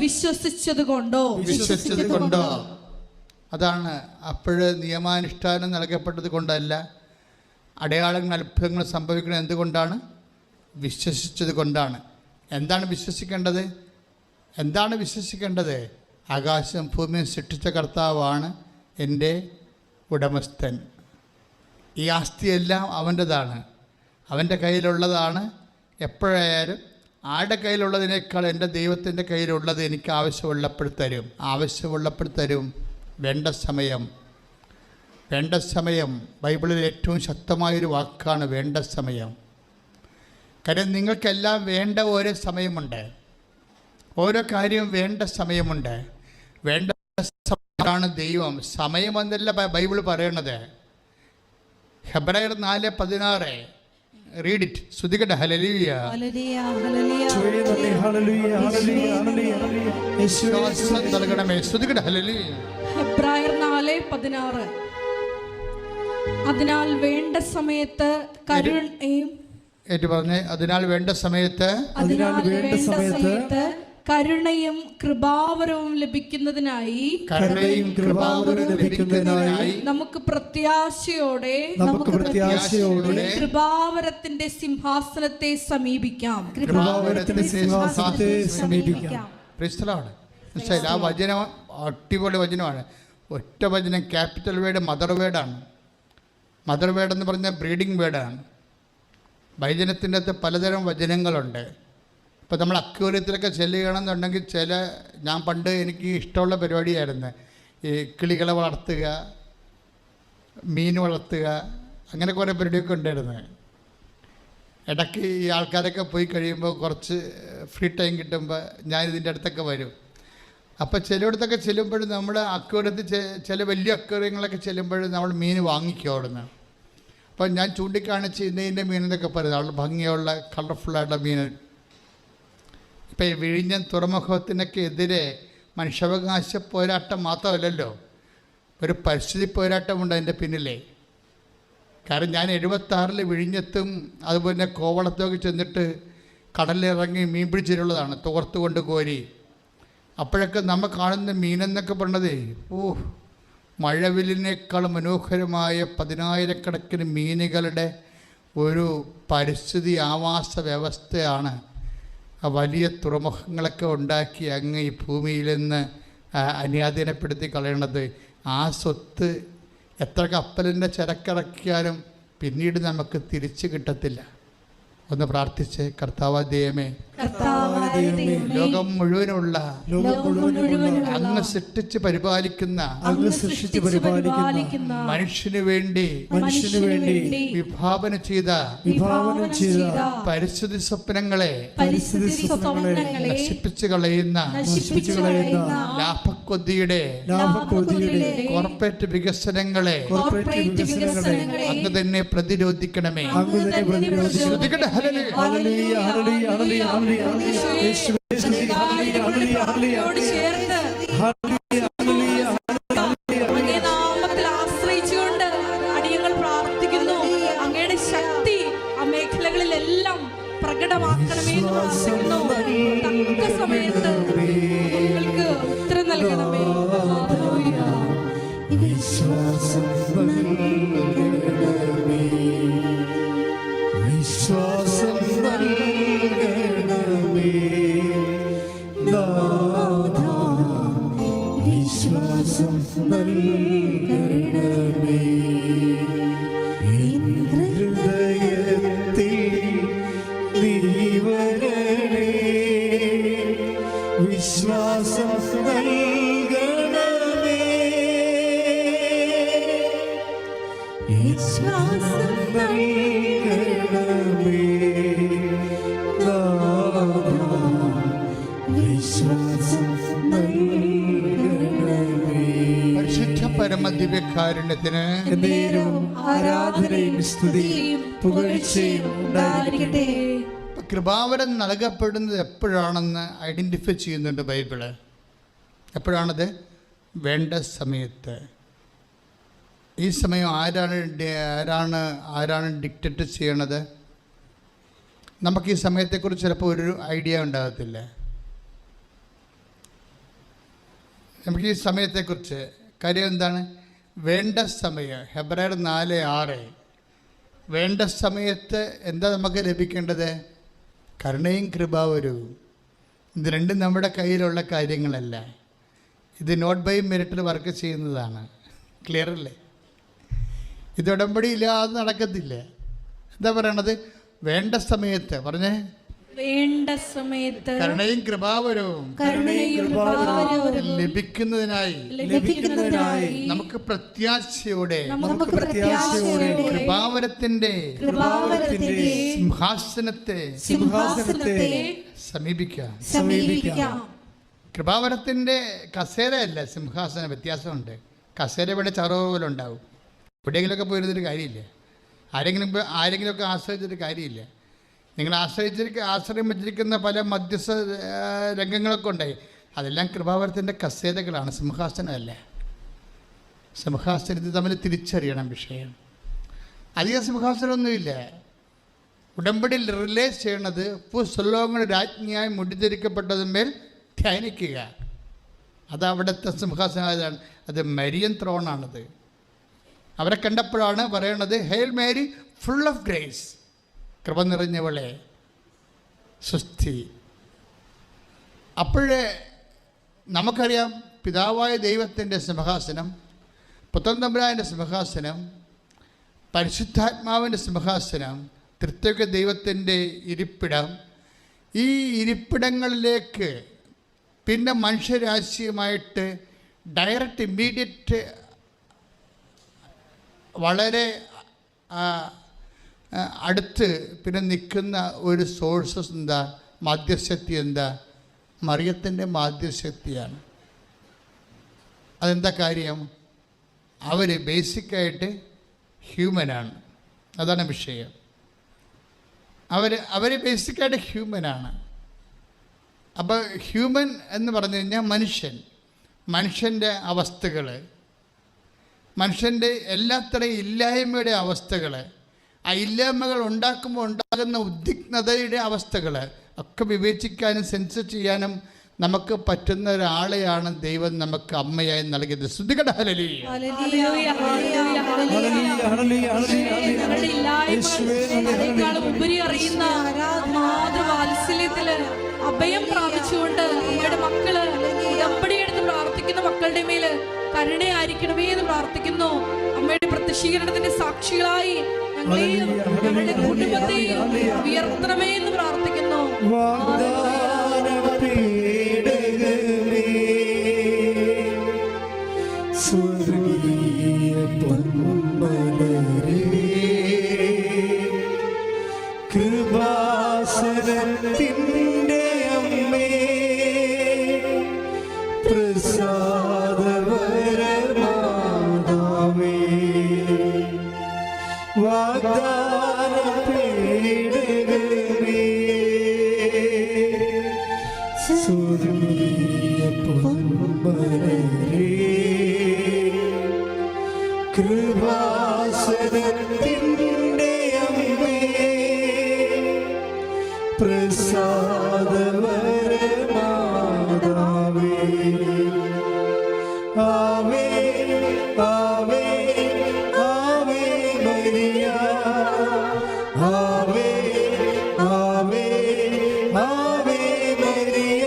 വിശ്വസിച്ചത് കൊണ്ടോ. അതാണ്. അപ്പോഴ് നിയമാനുഷ്ഠാനം നൽകപ്പെട്ടത് കൊണ്ടല്ല, അടയാളങ്ങൾ അത്ഭുതങ്ങൾ സംഭവിക്കുന്നത് എന്തുകൊണ്ടാണ്? വിശ്വസിച്ചത് കൊണ്ടാണ്. എന്താണ് വിശ്വസിക്കേണ്ടത്? ആകാശം ഭൂമിയും സൃഷ്ടിച്ച കർത്താവാണ് എൻ്റെ ഉടമസ്ഥൻ. ഈ ആസ്തിയെല്ലാം അവൻ്റെതാണ്, അവൻ്റെ കയ്യിലുള്ളതാണ്. എപ്പോഴായാലും ആരുടെ കയ്യിലുള്ളതിനേക്കാൾ എൻ്റെ ദൈവത്തിൻ്റെ കയ്യിലുള്ളത് എനിക്ക് ആവശ്യമുള്ളപ്പോൾ തരും. വേണ്ട സമയം ബൈബിളിൽ ഏറ്റവും ശക്തമായൊരു വാക്കാണ് വേണ്ട സമയം. കാര്യം നിങ്ങൾക്കെല്ലാം വേണ്ട ഓരോ സമയമുണ്ട്, ഓരോ കാര്യവും വേണ്ട സമയമുണ്ട്. വേണ്ട സമയമാണ് ദൈവം. സമയമെന്നല്ല ബൈബിൾ പറയണത്. ഹെബ്രായർ 4:16. Read it. ശ്രുതികട്ടെ. ഹല്ലേലൂയ ഹല്ലേലൂയ ഹല്ലേലൂയ ഹല്ലേലൂയ ഹല്ലേലൂയ. വിശ്വാസം നൽകണമേ. ശ്രുതികട്ടെ. ഹല്ലേലൂയ. ഹെബ്രായർ 4:16. അതിനാൽ വേണ്ട സമയത്ത് കരുണയും, ഏറ്റു പറഞ്ഞേ, അതിനാൽ വേണ്ട സമയത്ത് കരുണയും കൃപാവരവും ലഭിക്കുന്നതിനായി നമുക്ക് പ്രത്യാശയോടെ കൃപാവരത്തിന്റെ സിംഹാസനത്തെ സമീപിക്കാം. ആ വചനം അടിപൊളി വചനമാണ്. ഒറ്റ വചനം, ക്യാപിറ്റൽ വേർഡ് മദർ വേർഡാണ്. മദർ വേർഡ് എന്ന് പറഞ്ഞാൽ ബ്രീഡിംഗ് വേർഡാണ്. വചനത്തിൻ്റെ അകത്ത് പലതരം വചനങ്ങളുണ്ട്. ഇപ്പോൾ നമ്മൾ അക്വേറിയത്തിലൊക്കെ ചെല്ലുകയാണെന്നുണ്ടെങ്കിൽ ഞാൻ പണ്ട് എനിക്ക് ഇഷ്ടമുള്ള പരിപാടിയായിരുന്നു ഈ കിളികളെ വളർത്തുക, മീൻ വളർത്തുക, അങ്ങനെ കുറേ പരിപാടിയൊക്കെ ഉണ്ടായിരുന്നു. ഇടയ്ക്ക് ഈ ആൾക്കാരൊക്കെ പോയി കഴിയുമ്പോൾ കുറച്ച് ഫ്രീ ടൈം കിട്ടുമ്പോൾ ഞാൻ ഇതിൻ്റെ അടുത്തൊക്കെ വരും. അപ്പോൾ ചിലയിടത്തൊക്കെ ചെല്ലുമ്പോഴും നമ്മുടെ അക്വേറിയത്തിൽ ചില വലിയ അക്വേറിയങ്ങളൊക്കെ ചെല്ലുമ്പോഴും നമ്മൾ മീൻ വാങ്ങിക്കും അവിടുന്ന്. അപ്പോൾ ഞാൻ ചൂണ്ടിക്കാണിച്ച് ഇന്ന മീനെന്നൊക്കെ പറയുന്നത് അവിടെ ഭംഗിയുള്ള കളർഫുള്ളായിട്ടുള്ള മീൻ. ഇപ്പം ഈ വിഴിഞ്ഞം തുറമുഖത്തിനൊക്കെ എതിരെ മനുഷ്യാവകാശ പോരാട്ടം മാത്രമല്ലല്ലോ, ഒരു പരിസ്ഥിതി പോരാട്ടമുണ്ട് അതിൻ്റെ പിന്നിലെ. കാരണം ഞാൻ 76 വിഴിഞ്ഞത്തും അതുപോലെ കോവളത്തുമൊക്കെ ചെന്നിട്ട് കടലിലിറങ്ങി മീൻ പിടിച്ചിട്ടുള്ളതാണ്, തോർത്തുകൊണ്ട് കോരി. അപ്പോഴൊക്കെ നമ്മൾ കാണുന്ന മീനെന്നൊക്കെ പറഞ്ഞത് മഴവില്ലിനേക്കാൾ മനോഹരമായ 10,000-കണക്കിന് മീനുകളുടെ ഒരു പരിസ്ഥിതി ആവാസ വ്യവസ്ഥയാണ് വലിയ തുറമുഖങ്ങളൊക്കെ ഉണ്ടാക്കി അങ്ങ് ഈ ഭൂമിയിൽ നിന്ന് അന്യാധീനപ്പെടുത്തി കളയണത്. ആ സ്വത്ത് എത്ര കപ്പലിൻ്റെ ചരക്കിറക്കിയാലും പിന്നീട് നമുക്ക് തിരിച്ചു കിട്ടത്തില്ല. ഒന്ന് പ്രാർത്ഥിച്ച്, കർത്താവായ ദൈവമേ, ലോകം മുഴുവനുള്ള അങ്ങ് സൃഷ്ടിച്ച് പരിപാലിക്കുന്ന മനുഷ്യന് വേണ്ടി വിഭാവന ചെയ്ത പരിസ്ഥിതി സ്വപ്നങ്ങളെ നശിപ്പിച്ചു കളയുന്ന ലാഭക്കൊതിയുടെ കോർപ്പറേറ്റ് വികസനങ്ങളെ അങ്ങ് തന്നെ പ്രതിരോധിക്കണമേ. ശ്രദ്ധിക്കട്ടെ. ആശ്രയിച്ചുകൊണ്ട് അടിയങ്ങൾ പ്രാർത്ഥിക്കുന്നു. അങ്ങയുടെ ശക്തി ആ മേഖലകളിലെല്ലാം പ്രകടമാക്കണമേ പ്രാർത്ഥിക്കുന്നു. തക്ക സമയത്ത് നിങ്ങൾക്ക് ഉത്തരം നൽകണമേ. വിശ്വാസം നൽകണമേ നാഥാ, വിശ്വാസം നൽകണമേ. ഹൃദയത്തിൽ നീ വരണേ, വിശ്വാസം നൽകണമേ, വിശ്വാസം നൽകണമേ. പരിശുദ്ധ പരമദിവ്യകാരുണ്യത്തിന് ആരാധനയും സ്തുതിയും പുകഴ്ചയും ഉണ്ടായിരിക്കട്ടെ. കൃപാവരം നൽകപ്പെടുന്നത് എപ്പോഴാണെന്ന് ഐഡൻറ്റിഫൈ ചെയ്യുന്നുണ്ട് ബൈബിള്. എപ്പോഴാണത്? വേണ്ട സമയത്ത്. ഈ സമയം ആരാണ് ഡിക്റ്റേറ്റ് ചെയ്യണത്? നമുക്ക് ഈ സമയത്തെക്കുറിച്ച് ചിലപ്പോൾ ഒരു ഐഡിയ ഉണ്ടാകത്തില്ല. നമുക്ക് ഈ സമയത്തെക്കുറിച്ച് കാര്യം എന്താണ്? വേണ്ട സമയം. ഹെബ്രായർ 4:6. വേണ്ട സമയത്ത് എന്താ നമുക്ക് ലഭിക്കേണ്ടത്? കരുണയും കൃപാവരവും. ഇത് രണ്ടും നമ്മുടെ കയ്യിലുള്ള കാര്യങ്ങളല്ല. ഇത് നോട്ട് ബൈ മെറിറ്റിൽ വർക്ക് ചെയ്യുന്നതാണ്. ക്ലിയർ അല്ലേ? ഇത് ഉടമ്പടിയില്ലാതെ നടക്കത്തില്ല. എന്താ പറയണത്? വേണ്ട സമയത്ത്. പറഞ്ഞേ, വേണ്ട സമയത്ത് കരുണയും കൃപാവരവും ലഭിക്കുന്നതിനായി നമുക്ക് പ്രത്യാശയോടെ കൃപാവരത്തിന്റെ സിംഹാസനത്തെ സമീപിക്കാം. കൃപാവരത്തിന്റെ കസേരയല്ല സിംഹാസന, വ്യത്യാസമുണ്ട്. കസേര ഇവിടെ ചറവ് പോലെ ഉണ്ടാവും. എവിടെയെങ്കിലുമൊക്കെ പോയിരുന്നൊരു കാര്യമില്ല. ആരെങ്കിലുമൊക്കെ ആശ്രയിച്ചൊരു കാര്യമില്ല. നിങ്ങൾ ആശ്രയം വെച്ചിരിക്കുന്ന പല മധ്യസ്ഥ രംഗങ്ങളൊക്കെ ഉണ്ടായി. അതെല്ലാം കൃപാവരത്തിൻ്റെ കസേരകളാണ്, സിംഹാസനമല്ല. സിംഹാസനത്തിൽ തമ്മിൽ തിരിച്ചറിയണം വിഷയം. അധികം സിംഹാസനമൊന്നുമില്ല. ഉടമ്പടിയിൽ റിലേസ് ചെയ്യണത് ഭൂസ്വലോകങ്ങളുടെ രാജ്ഞിയായി മുടിതിരിക്കപ്പെട്ടതിന്മേൽ ധ്യാനിക്കുക. അത് അവിടുത്തെ സിംഹാസനം, അത് മരിയൻ ത്രോണാണത്. അവരെ കണ്ടപ്പോഴാണ് പറയണത്, hail Mary full of grace, കൃപ നിറഞ്ഞവളെ സ്വസ്തി. അപ്പോഴേ നമുക്കറിയാം, പിതാവായ ദൈവത്തിൻ്റെ സിംഹാസനം, പുത്രൻ തമ്പുരാൻ്റെ സിംഹാസനം, പരിശുദ്ധാത്മാവിൻ്റെ സിംഹാസനം, ത്രിത്വൈക ദൈവത്തിൻ്റെ ഇരിപ്പിടം. ഈ ഇരിപ്പിടങ്ങളിലേക്ക് പിന്നെ മനുഷ്യരാശിയുമായിട്ട് ഡയറക്റ്റ് ഇമ്മീഡിയറ്റ് വളരെ അടുത്ത് പിന്നെ നിൽക്കുന്ന ഒരു സോഴ്സസ് എന്താ? മാധ്യശക്തി എന്താ? മറിയത്തിൻ്റെ മാധ്യശക്തിയാണ്. അതെന്താ കാര്യം? അവർ ബേസിക്കായിട്ട് ഹ്യൂമനാണ്. അതാണ് വിഷയം. അവർ ബേസിക്കായിട്ട് ഹ്യൂമനാണ്. അപ്പോൾ ഹ്യൂമൻ എന്ന് പറഞ്ഞു കഴിഞ്ഞാൽ മനുഷ്യൻ്റെ അവസ്ഥകൾ, മനുഷ്യൻ്റെ എല്ലാത്തരം ഇല്ലായ്മയുടെ അവസ്ഥകൾ, ആ ഇല്ലായ്മകൾ ഉണ്ടാക്കുമ്പോൾ ഉണ്ടാകുന്ന ഉദ്വിഗ്നതയുടെ അവസ്ഥകൾ ഒക്കെ വിവേചിക്കാനും സെൻസ് ചെയ്യാനും നമുക്ക് പറ്റുന്ന ഒരാളെയാണ് ദൈവം നമുക്ക് അമ്മയായി നൽകിയത്. ശ്രുതികട ഹല്ലേലൂയ. ഉപരി അറിയുന്ന മാതൃവാത്സല്യത്തില് അഭയം പ്രാപിച്ചുകൊണ്ട് അമ്മയുടെ മക്കള് ഉടമ്പടി എടുത്ത് പ്രാർത്ഥിക്കുന്ന മക്കളുടെ മേല് കരുണയായിരിക്കണമേ എന്ന് പ്രാർത്ഥിക്കുന്നു. അമ്മയുടെ പ്രത്യക്ഷീകരണത്തിന്റെ സാക്ഷികളായി ഞങ്ങളെയും ഞങ്ങളുടെ കുടുംബത്തെയും ഉയർത്തണമേ എന്ന് പ്രാർത്ഥിക്കുന്നു. സ്വർഗീയ പൊന്മലരേ, കൃപാസനത്തിൻ്റെ അമ്മേ, പ്രസാദവരമാതാവേ, വാഗ്ദാന പേടകമേ, സ്വർഗീയ പൊന്മലരേ, കൃപാസനത്തിൻ്റെ അമ്മേ, പ്രസാദവരമാതാവേ, ആവേ ആവേ ആവേ മരിയ, ആവേ ആവേ ആവേ മരിയ,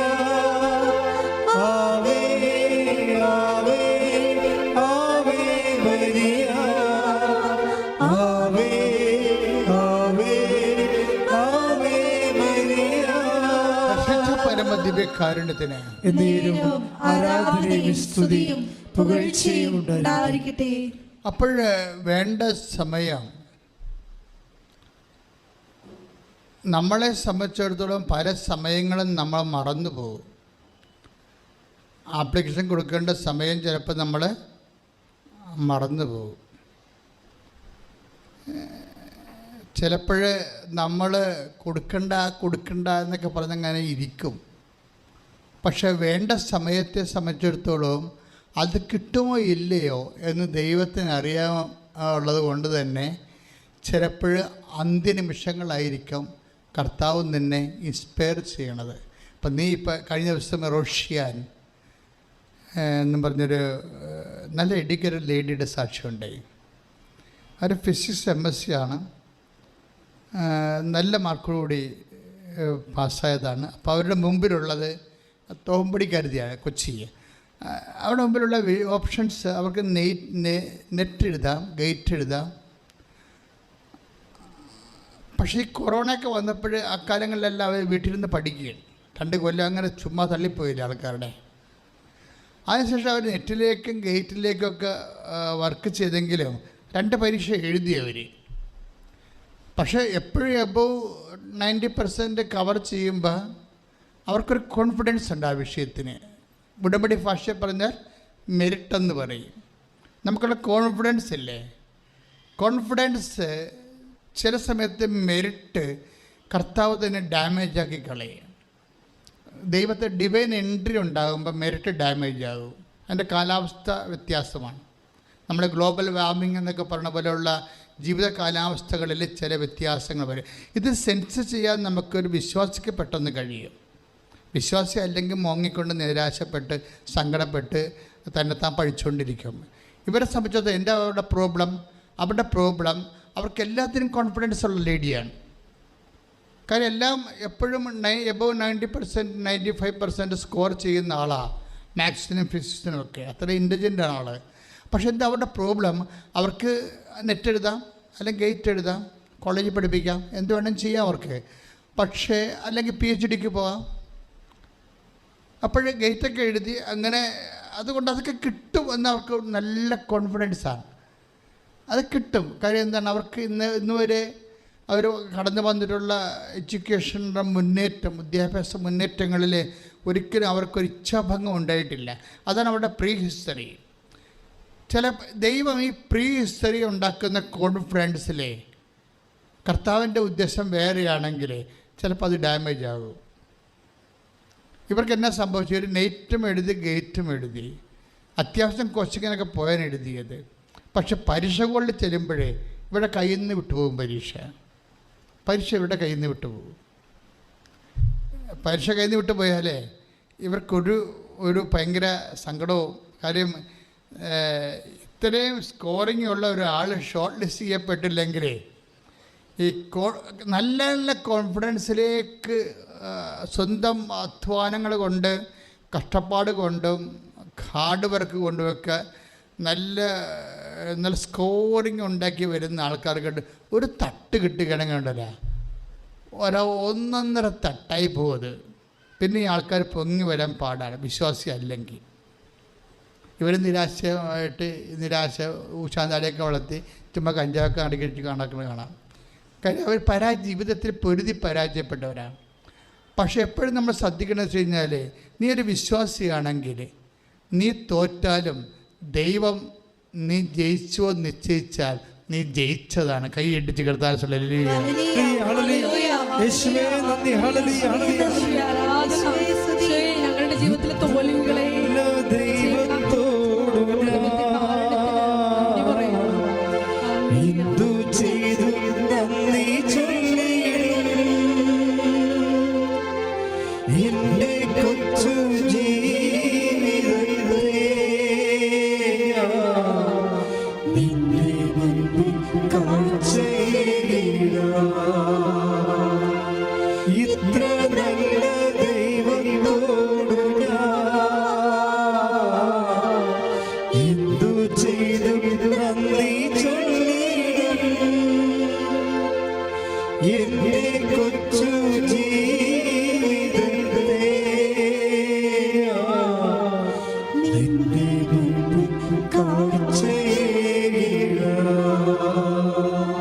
ആവേ ആവേ ആവേ മരിയ, ആവേ ആവേ ആവേ മരിയ. പരമദിവ്യകാരുണ്യത്തിന് എന്നേരും ആരാധനയും സ്തുതിയും പുകഴ്ചയും ഉണ്ടായിരിക്കട്ടെ. അപ്പോൾ വേണ്ട സമയം നമ്മളെ സംബന്ധിച്ചിടത്തോളം പല സമയങ്ങളും നമ്മൾ മറന്നു പോകും. ആപ്ലിക്കേഷൻ കൊടുക്കേണ്ട സമയം ചിലപ്പോൾ നമ്മൾ മറന്നു പോകും. ചിലപ്പോൾ നമ്മൾ കൊടുക്കണ്ട എന്നൊക്കെ പറഞ്ഞങ്ങനെ ഇരിക്കും. പക്ഷെ വേണ്ട സമയത്തെ സംബന്ധിച്ചിടത്തോളം അത് കിട്ടുമോ ഇല്ലയോ എന്ന് ദൈവത്തിന് അറിയാനുള്ളത് കൊണ്ട് തന്നെ ചിലപ്പോൾ അന്ത്യനിമിഷങ്ങളായിരിക്കും കർത്താവ് നിന്നെ ഇൻസ്പയർ ചെയ്യണത്. അപ്പം നീ ഇപ്പം കഴിഞ്ഞ ദിവസം റോഷ്യാൻ എന്നും പറഞ്ഞൊരു നല്ല എഡ്യൂക്കേറ്റഡ് ലേഡിയുടെ സാക്ഷ്യമുണ്ടായി. അവർ ഫിസിക്സ് MSc ആണ്, നല്ല മാർക്കോടുകൂടി പാസ്സായതാണ്. അപ്പോൾ അവരുടെ മുമ്പിലുള്ളത് തോമ്പടിക്കരുതിയാണ്, കൊച്ചി. അവിടെ മുമ്പിലുള്ള ഓപ്ഷൻസ് അവർക്ക് നെറ്റ് എഴുതാം, ഗേറ്റ് എഴുതാം. പക്ഷേ ഈ കൊറോണയൊക്കെ വന്നപ്പോൾ അക്കാലങ്ങളിലെല്ലാം അവർ വീട്ടിലിരുന്ന് പഠിക്കുകയാണ്. 2 കൊല്ലം അങ്ങനെ ചുമ്മാ തള്ളിപ്പോയില്ല ആൾക്കാരുടെ. അതിനുശേഷം അവർ നെറ്റിലേക്കും ഗേറ്റിലേക്കൊക്കെ വർക്ക് ചെയ്തെങ്കിലും 2 പരീക്ഷ എഴുതിയവർ. പക്ഷേ എപ്പോഴും എബോവ് 90% കവർ ചെയ്യുമ്പോൾ അവർക്കൊരു കോൺഫിഡൻസ് ഉണ്ട് ആ വിഷയത്തിന്. ഉടമ്പടി ഭാഷ പറഞ്ഞാൽ മെരിട്ടെന്ന് പറയും. നമുക്കുള്ള കോൺഫിഡൻസ് ഇല്ലേ? കോൺഫിഡൻസ് ചില സമയത്ത് മെരിറ്റ് കർത്താവ് തന്നെ ഡാമേജ് ആക്കി കളയും. ദൈവത്തെ ഡിവൈൻ എൻട്രി ഉണ്ടാകുമ്പോൾ മെരിറ്റ് ഡാമേജ് ആകും. അതിൻ്റെ കാലാവസ്ഥ വ്യത്യാസമാണ്. നമ്മൾ ഗ്ലോബൽ വാർമിംഗ് എന്നൊക്കെ പറഞ്ഞ പോലെയുള്ള ജീവിത കാലാവസ്ഥകളിൽ ചില വ്യത്യാസങ്ങൾ വരും. ഇത് സെൻസ് ചെയ്യാൻ നമുക്കൊരു വിശ്വാസിക്ക് പെട്ടെന്ന് കഴിയും. വിശ്വാസി അല്ലെങ്കിൽ മോങ്ങിക്കൊണ്ട് നിരാശപ്പെട്ട് സങ്കടപ്പെട്ട് തന്നെത്താൻ പഴിച്ചുകൊണ്ടിരിക്കും. ഇവരെ സംബന്ധിച്ചത് എൻ്റെ അവരുടെ പ്രോബ്ലം അവർക്ക് എല്ലാത്തിനും കോൺഫിഡൻസ് ഉള്ള ലേഡിയാണ്. കാര്യം എല്ലാം എപ്പോഴും എബവ് 90%, 95% സ്കോർ ചെയ്യുന്ന ആളാണ്. മാത്സിനും ഫിസിക്സിനും ഒക്കെ അത്ര ഇൻ്റലിജൻ്റാണ് ആൾ. പക്ഷേ എന്താ അവരുടെ പ്രോബ്ലം? അവർക്ക് നെറ്റ് എഴുതാം, അല്ലെങ്കിൽ ഗേറ്റ് എഴുതാം, കോളേജിൽ പഠിപ്പിക്കാം, എന്ത് വേണമെങ്കിലും ചെയ്യാം അവർക്ക്. പക്ഷേ അല്ലെങ്കിൽ PhDക്ക് പോകാം. അപ്പോഴേ ഗേറ്റൊക്കെ എഴുതി അങ്ങനെ, അതുകൊണ്ട് അതൊക്കെ കിട്ടും എന്ന് അവർക്ക് നല്ല കോൺഫിഡൻസാണ്. അത് കിട്ടും. കാര്യം എന്താണ്? അവർക്ക് ഇന്ന് വരെ അവർ കടന്നു വന്നിട്ടുള്ള എഡ്യൂക്കേഷൻ്റെ വിദ്യാഭ്യാസ മുന്നേറ്റങ്ങളിൽ ഒരിക്കലും അവർക്കൊരു ഇച്ഛാഭംഗം ഉണ്ടായിട്ടില്ല. അതാണ് അവരുടെ പ്രീ ഹിസ്റ്ററി. ദൈവം ഈ പ്രീ ഹിസ്റ്ററി ഉണ്ടാക്കുന്ന കോൺഫിഡൻസിലെ കർത്താവിൻ്റെ ഉദ്ദേശം വേറെയാണെങ്കിൽ ചിലപ്പോൾ അത് ഡാമേജ് ആകും. ഇവർക്ക് എന്നാ സംഭവിച്ചു? ഒരു നെറ്റും എഴുതി ഗേറ്റും എഴുതി, അത്യാവശ്യം കോച്ചിങ്ങിനൊക്കെ പോയാൻ എഴുതിയത്. പക്ഷെ പരീക്ഷകളിൽ ചെല്ലുമ്പോഴേ ഇവിടെ കയ്യിൽ നിന്ന് വിട്ടുപോകും. പരീക്ഷ ഇവിടെ കയ്യിൽ നിന്ന് വിട്ടുപോകും. പരീക്ഷ കയ്യിൽ നിന്ന് വിട്ടുപോയാലേ ഇവർക്കൊരു ഭയങ്കര സങ്കടവും. കാര്യം ഇത്രയും സ്കോറിങ് ഉള്ള ഒരാൾ ഷോർട്ട് ലിസ്റ്റ് ചെയ്യപ്പെട്ടില്ലെങ്കിൽ ഈ നല്ല നല്ല കോൺഫിഡൻസിലേക്ക് സ്വന്തം അധ്വാനങ്ങൾ കൊണ്ട്, കഷ്ടപ്പാട് കൊണ്ടും, ഹാർഡ് വർക്ക് കൊണ്ടുമൊക്കെ നല്ല സ്കോറിങ് ഉണ്ടാക്കി വരുന്ന ആൾക്കാർക്ക് ഒരു തട്ട് കിട്ടുകയാണെങ്കിൽ ഉണ്ടല്ലോ, ഒന്നൊന്നര തട്ടായി പോകുന്നത്. പിന്നെ ഈ ആൾക്കാർ പൊങ്ങി വരാൻ പാടാണ് വിശ്വാസി അല്ലെങ്കിൽ. ഇവർ നിരാശ ഊശാന്താടിയൊക്കെ വളർത്തി ചുമ്മാ കഞ്ചാവൊക്കെ അടിക്കടിച്ച് നടക്കുന്നത് കാണാം. കാര്യം അവർ ജീവിതത്തിൽ പൊരുതി പരാജയപ്പെട്ടവരാണ്. പക്ഷെ എപ്പോഴും നമ്മൾ ശ്രദ്ധിക്കണമെന്ന് വെച്ച് കഴിഞ്ഞാൽ, നീ ഒരു വിശ്വാസിയാണെങ്കിൽ നീ തോറ്റാലും ദൈവം നീ ജയിച്ചോ നിശ്ചയിച്ചാൽ നീ ജയിച്ചതാണ്. കൈ ഇടിച്ച് കിടത്താൻ ഞങ്ങളുടെ ജീവിതത്തിലെ തോൽവികളെ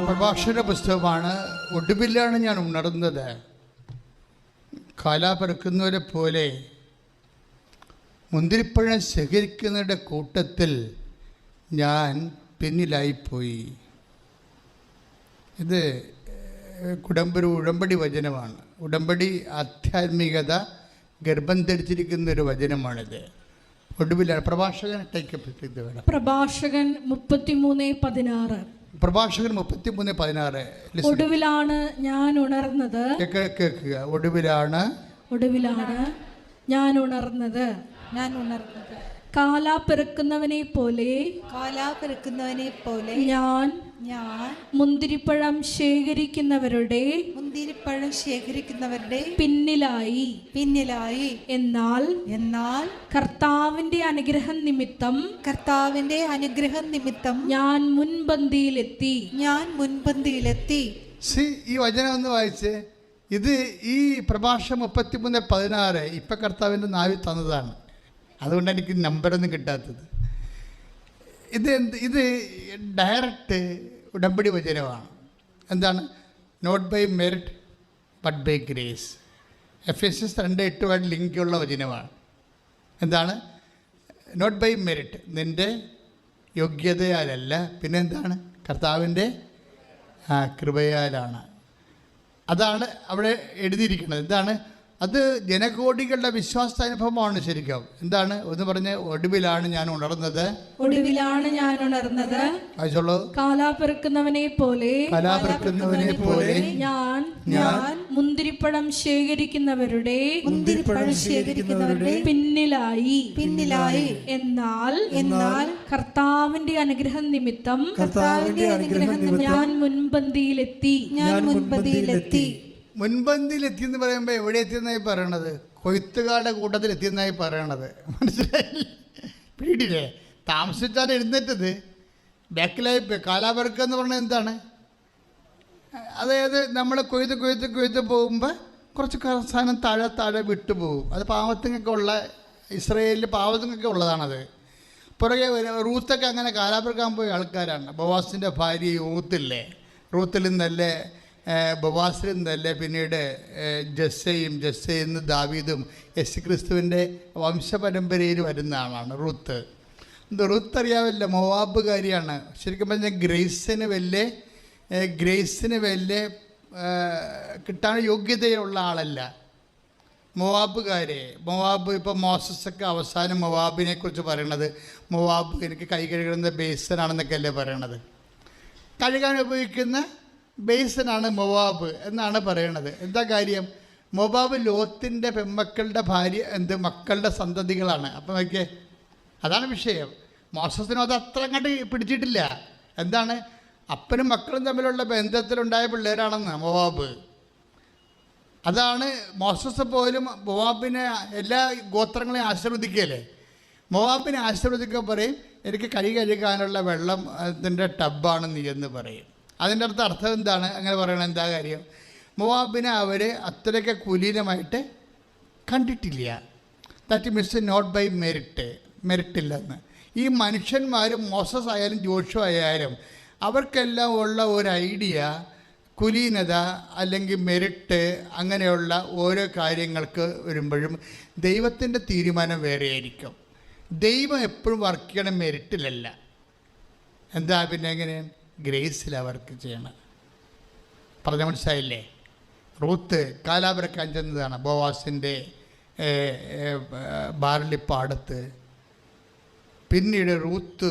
പ്രഭാഷണ പുസ്തകമാണ്. ഒടുവിലാണ് ഞാൻ ഉണർന്നത്, കാലാപെറുക്കുന്നവരെ പോലെ മുന്തിരിപ്പഴം ശേഖരിക്കുന്നവരുടെ കൂട്ടത്തിൽ ഞാൻ പിന്നിലായിപ്പോയി. ഇത് ഉടമ്പടി വചനമാണ്. ഉടമ്പടി ആധ്യാത്മികത ഗർഭം ധരിച്ചിരിക്കുന്നൊരു വചനമാണിത്. ഒടുവിലാണ് പ്രഭാഷകൻ പ്രഭാഷകൻ 33:16. പ്രഭാഷകൻ 33:16. ഒടുവിലാണ് ഞാൻ ഉണർന്നത്. കേൾക്കുക. ഒടുവിലാണ് ഞാൻ ഉണർന്നത്. കാലാപെറുക്കുന്നവനെ പോലെ ഞാൻ മുന്തിരിപ്പഴം ശേഖരിക്കുന്നവരുടെ പിന്നിലായി. എന്നാൽ കർത്താവിന്റെ അനുഗ്രഹം നിമിത്തം ഞാൻ മുൻപന്തിയിലെത്തി. ഈ വചനം ഒന്ന് വായിച്ച്. ഇത് ഈ പ്രഭാഷണം 33:16 ഇപ്പം കർത്താവിൻ്റെ നാവിൽ തന്നതാണ്. അതുകൊണ്ടാണ് എനിക്ക് നമ്പറൊന്നും കിട്ടാത്തത്. ഇത് ഡയറക്റ്റ് ഉടമ്പടി വചനമാണ്. എന്താണ്? Not by merit but by grace. Ephesians 2:8 ലിങ്കുള്ള വചനമാണ്. എന്താണ്? നോട്ട് ബൈ മെറിറ്റ്, നിൻ്റെ യോഗ്യതയാലല്ല, പിന്നെ എന്താണ്? കർത്താവിൻ്റെ കൃപയാലാണ്. അതാണ് അവിടെ എഴുതിയിരിക്കുന്നത്. എന്താണ്? അത് ജനകോടികളുടെ വിശ്വാസാനുഭവമാണ് ശരിക്കും. എന്താണ് ഒന്ന് പറഞ്ഞ്, ഒടുവിലാണ് ഞാൻ ഉണർന്നത്, ഒടുവിലാണ് ഞാൻ ഉണർന്നത്, വായിച്ചോളൂ. കാലാപിറക്കുന്നവനെ പോലെ ഞാൻ മുന്തിരിപ്പഴം ശേഖരിക്കുന്നവരുടെ പിന്നിലായി എന്നാൽ കർത്താവിന്റെ അനുഗ്രഹം നിമിത്തം ഞാൻ മുൻപന്തിയിലെത്തി. മുൻപന്തിയിലെത്തി എന്ന് പറയുമ്പോൾ എവിടെ എത്തിയെന്നായി പറയണത്? കൊയ്ത്തുകാരുടെ കൂട്ടത്തിൽ എത്തിയെന്നായി പറയണത്. മനസ്സിലായില്ലേ? പിടിയില്ലേ? താമസിച്ചാണ് എഴുന്നേറ്റത്. ബാക്കിലായി കാലാപെറുക്കുക എന്ന് പറഞ്ഞാൽ എന്താണ്? അതായത് നമ്മൾ കൊയ്ത്ത് പോകുമ്പോൾ കുറച്ച് സാധനം താഴെ വിട്ടുപോകും. അത് പാവത്തിനൊക്കെ ഉള്ള, ഇസ്രയേലിൽ പാവത്തിനൊക്കെ ഉള്ളതാണത്. പുറകെ റൂത്തൊക്കെ അങ്ങനെ കാലാപെറുക്കാൻ പോയ ആൾക്കാരാണ്. ബോവാസിൻ്റെ ഭാര്യ റൂത്തില്ലേ, റൂത്തിൽ നിന്നല്ലേ ബോവാസിൽ നിന്നല്ലേ പിന്നീട് ജസ്സയിൽ നിന്ന് ദാവീദും യേശുക്രിസ്തുവിൻ്റെ വംശപരമ്പരയിൽ വരുന്ന ആളാണ് റൂത്ത്. റൂത്ത് അറിയാമല്ലോ, മോവാബുകാരിയാണ്. ശരിക്കും പറഞ്ഞാൽ ഗ്രേസിന് വലിയ കിട്ടാൻ യോഗ്യതയുള്ള ആളല്ല. മൊവാബ് ഇപ്പോൾ മോസസൊക്കെ അവസാനം മൊവാബിനെ കുറിച്ച് പറയണത്, മൊവാബ് എനിക്ക് കൈ കഴുകുന്ന ബേസനാണെന്നൊക്കെ അല്ലേ പറയണത്. കഴുകാൻ ഉപയോഗിക്കുന്ന ബേസനാണ് മൊവാബ് എന്നാണ് പറയണത്. എന്താ കാര്യം? മൊവാബ് ലോത്തിൻ്റെ പെൺമക്കളുടെ മക്കളുടെ സന്തതികളാണ്. അപ്പം നോക്കിയേ, അതാണ് വിഷയം. മോസസിനും അത് അത്ര അങ്ങോട്ട് പിടിച്ചിട്ടില്ല. എന്താണ്? അപ്പനും മക്കളും തമ്മിലുള്ള ബന്ധത്തിലുണ്ടായ പിള്ളേരാണെന്ന് മൊവാബ്. അതാണ് മോസസ് പോലും മൊവാബിനെ എല്ലാ ഗോത്രങ്ങളെയും ആശീർവദിക്കുകയല്ലേ. മൊവാബിനെ ആശീർവദിക്കാൻ പറയും, എനിക്ക് കൈ കഴുകാനുള്ള വെള്ളം അതിൻ്റെ ടബ്ബാണ് നീ എന്ന് പറയും. അതിൻ്റെ അർത്ഥം എന്താണ്? അങ്ങനെ പറയണത് എന്താ കാര്യം? മൊവാബിനെ അവർ അത്രയ്ക്ക് കുലീനമായിട്ട് കണ്ടിട്ടില്ല. ദാറ്റ് മീൻസ് നോട്ട് ബൈ മെറിറ്റില്ലെന്ന്. ഈ മനുഷ്യന്മാർ മോസസ് ആയാലും ജോഷു ആയാലും അവർക്കെല്ലാം ഉള്ള ഒരു ഐഡിയ കുലീനത അല്ലെങ്കിൽ മെറിറ്റ് അങ്ങനെയുള്ള ഓരോ കാര്യങ്ങൾക്ക് വരുമ്പോഴും ദൈവത്തിൻ്റെ തീരുമാനം വേറെയായിരിക്കും. ദൈവം എപ്പോഴും വർക്ക് ചെയ്യണം മെറിറ്റിലല്ല. എന്താ പിന്നെ എങ്ങനെയാണ്? ഗ്രേസിലാണ് വർക്ക് ചെയ്യണം. പറഞ്ഞ മനസ്സിലായില്ലേ? റൂത്ത് കാലാപെറുക്കാൻ ചെന്നതാണ് ബോവാസിൻ്റെ ബാർലിപ്പാടത്ത്. പിന്നീട് റൂത്ത്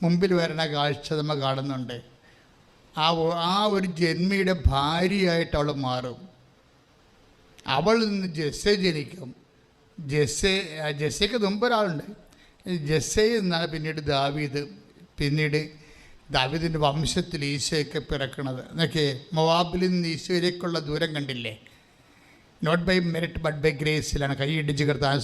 മുമ്പിൽ വരുന്ന കാഴ്ച നമ്മൾ കാണുന്നുണ്ട്. ആ ഒരു ജന്മിയുടെ ഭാര്യയായിട്ട് അവൾ മാറും. അവളിൽ നിന്ന് ജെസ്സെ ജനിക്കും. ജെസ്സയ്ക്ക് മുമ്പ് ഒരാളുണ്ട്. ജെസ്സയിൽ നിന്നാണ് പിന്നീട് ദാവീദിൻ്റെ വംശത്തിൽ ഈശോയൊക്കെ പിറക്കണത്. എന്നൊക്കെ മൊവാബിൽ നിന്ന് ഈശോയിലേക്കുള്ള ദൂരം കണ്ടില്ലേ? Not by merit but by ഗ്രേസിലാണ്. കൈ ഇടിച്ച് കർത്താൻ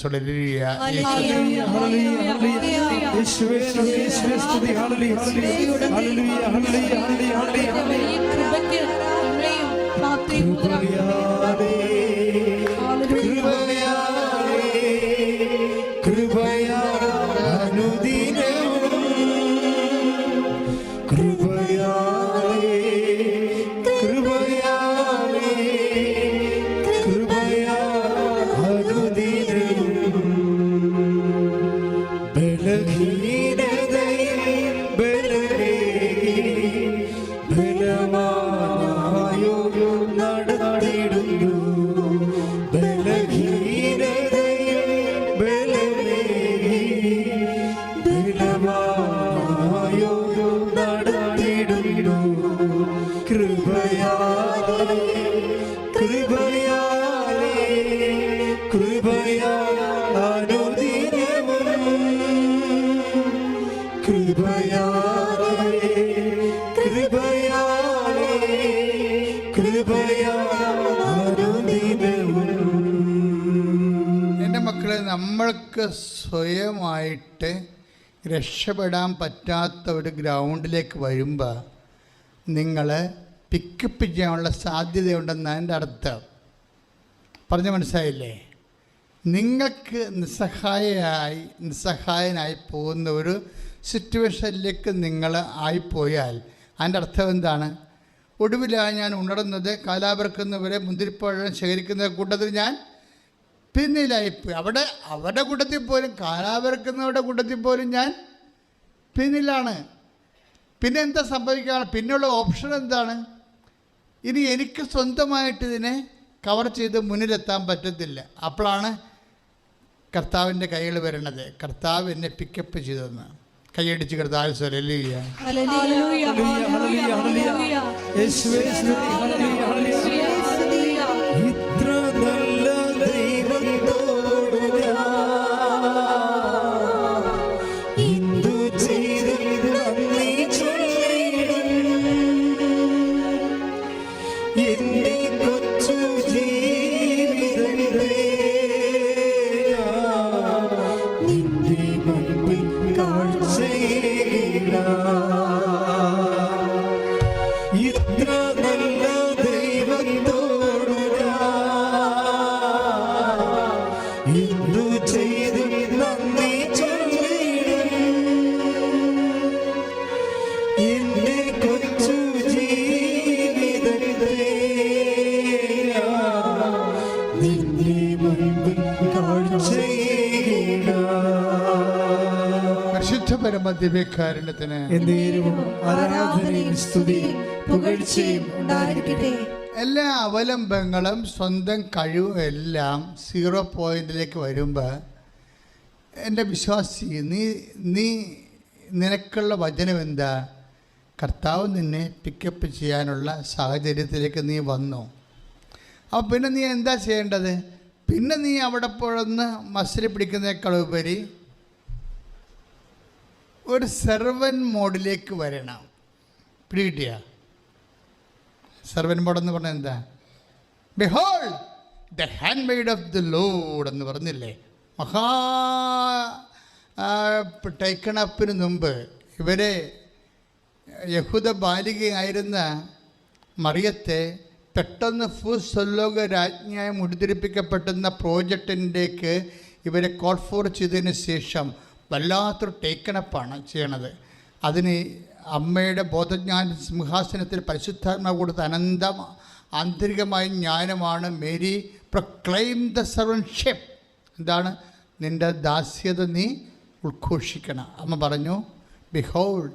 എൻ്റെ മക്കളെ, നമ്മൾക്ക് സ്വയമായിട്ട് രക്ഷപ്പെടാൻ പറ്റാത്ത ഒരു ഗ്രൗണ്ടിലേക്ക് വരുമ്പോൾ നിങ്ങൾ പിക്കപ്പ് ചെയ്യാനുള്ള സാധ്യതയുണ്ടെന്നാണ് എൻ്റെ അർത്ഥം. പറഞ്ഞ മനസ്സിലായില്ലേ? നിങ്ങൾക്ക് നിസ്സഹായനായി പോകുന്ന ഒരു സിറ്റുവേഷനിലേക്ക് നിങ്ങൾ ആയിപ്പോയാൽ അതിൻ്റെ അർത്ഥം എന്താണ്? ഒടുവിലാണ് ഞാൻ ഉണർന്നത്, കാലാപെറുക്കുന്നവരെ മുന്തിരിപ്പഴം ശേഖരിക്കുന്ന കൂട്ടത്തിൽ ഞാൻ പിന്നിലായിപ്പോയി. അവരുടെ കൂട്ടത്തിൽ പോലും, കാലാപെറുക്കുന്നവരുടെ കൂട്ടത്തിൽ പോലും ഞാൻ പിന്നിലാണ്. പിന്നെ എന്താ സംഭവിക്കുകയാണ്? പിന്നെയുള്ള ഓപ്ഷൻ എന്താണ്? ഇനി എനിക്ക് സ്വന്തമായിട്ട് ഇതിനെ കവർ ചെയ്ത് മുന്നിലെത്താൻ പറ്റത്തില്ല. അപ്പോഴാണ് കർത്താവിൻ്റെ കൈകൾ വരണത്. കർത്താവ് എന്നെ പിക്കപ്പ് ചെയ്തെന്ന് കൈയടിച്ച് കർത്താവ് ഹല്ലേലൂയ. ഹല്ലേലൂയ, ഹല്ലേലൂയ, ഹല്ലേലൂയ. യേശുവേ സ്തുതി, ഹല്ലേലൂയ, ഹല്ലേലൂയ. ഇത്ര നല്ല ദൈവത്തോടു ഞാൻ എന്തു ചെയ്തു നന്ദി ചൊല്ലിടും. എന്റെ കൊച്ചു ജീവിതത്തെ നിന്റെ മുൻപിൽ കാഴ്ചയിടാം. ഇത്ര നല്ല ദൈവത്തോടു ഞാൻ എന്തു ചെയ്തു നന്ദി ചൊല്ലിടും. എന്റെ കൊച്ചു ജീവിതത്തെ നിന്റെ മുൻപിൽ കാഴ്ചയിടാം. പരിശുദ്ധ പരമദിവ്യകാരുണ്യത്തിന് എന്നേരവും ആരാധനയും സ്തുതിയും പുകഴ്ചയും ഉണ്ടായിരിക്കട്ടെ. എല്ലാ അവലംബങ്ങളും സ്വന്തം കഴിവും എല്ലാം 0 പോയിന്റിലേക്ക് വരുമ്പോൾ എൻ്റെ വിശ്വാസി, നിനക്കുള്ള വചനം എന്താ? കർത്താവ് നിന്നെ പിക്കപ്പ് ചെയ്യാനുള്ള സാഹചര്യത്തിലേക്ക് നീ വന്നു. അപ്പോൾ പിന്നെ നീ എന്താ ചെയ്യേണ്ടത്? പിന്നെ നീ അവിടെ പോഴൊന്ന് മസിൽ പിടിക്കുന്നതിനേക്കാൾ ഉപരി ഒരു സെർവൻ മോഡിലേക്ക് വരണം. പിടികിട്ടിയ സെർവൻ മോഡ് എന്ന് പറഞ്ഞാൽ എന്താ? Behold the handmaid of the Lord എന്ന് പറഞ്ഞില്ലേ? ടേക്കണപ്പിന് മുമ്പ് ഇവരെ യഹൂദ ബാലികയായിരുന്ന മറിയത്തെ പെട്ടെന്ന് ഭൂസ്വലോക രാജ്ഞിയായി മുടിതിരിപ്പിക്കപ്പെടുന്ന പ്രോജക്റ്റിൻ്റെക്ക് ഇവരെ കോൾ ഫോർ ചെയ്തതിന് ശേഷം വല്ലാത്തൊരു ടേക്കണപ്പാണ് ചെയ്യണത്. അതിന് അമ്മയുടെ ബോധജ്ഞാന സിംഹാസനത്തിൽ പരിശുദ്ധാത്മാവ് കൊടുത്ത അനന്തം ആന്തരികമായ ജ്ഞാനമാണ്. Mary proclaim the servantship. എന്താണ്? നിൻ്റെ ദാസ്യത നീ ഉദ്ഘോഷിക്കണം. അമ്മ പറഞ്ഞു, behold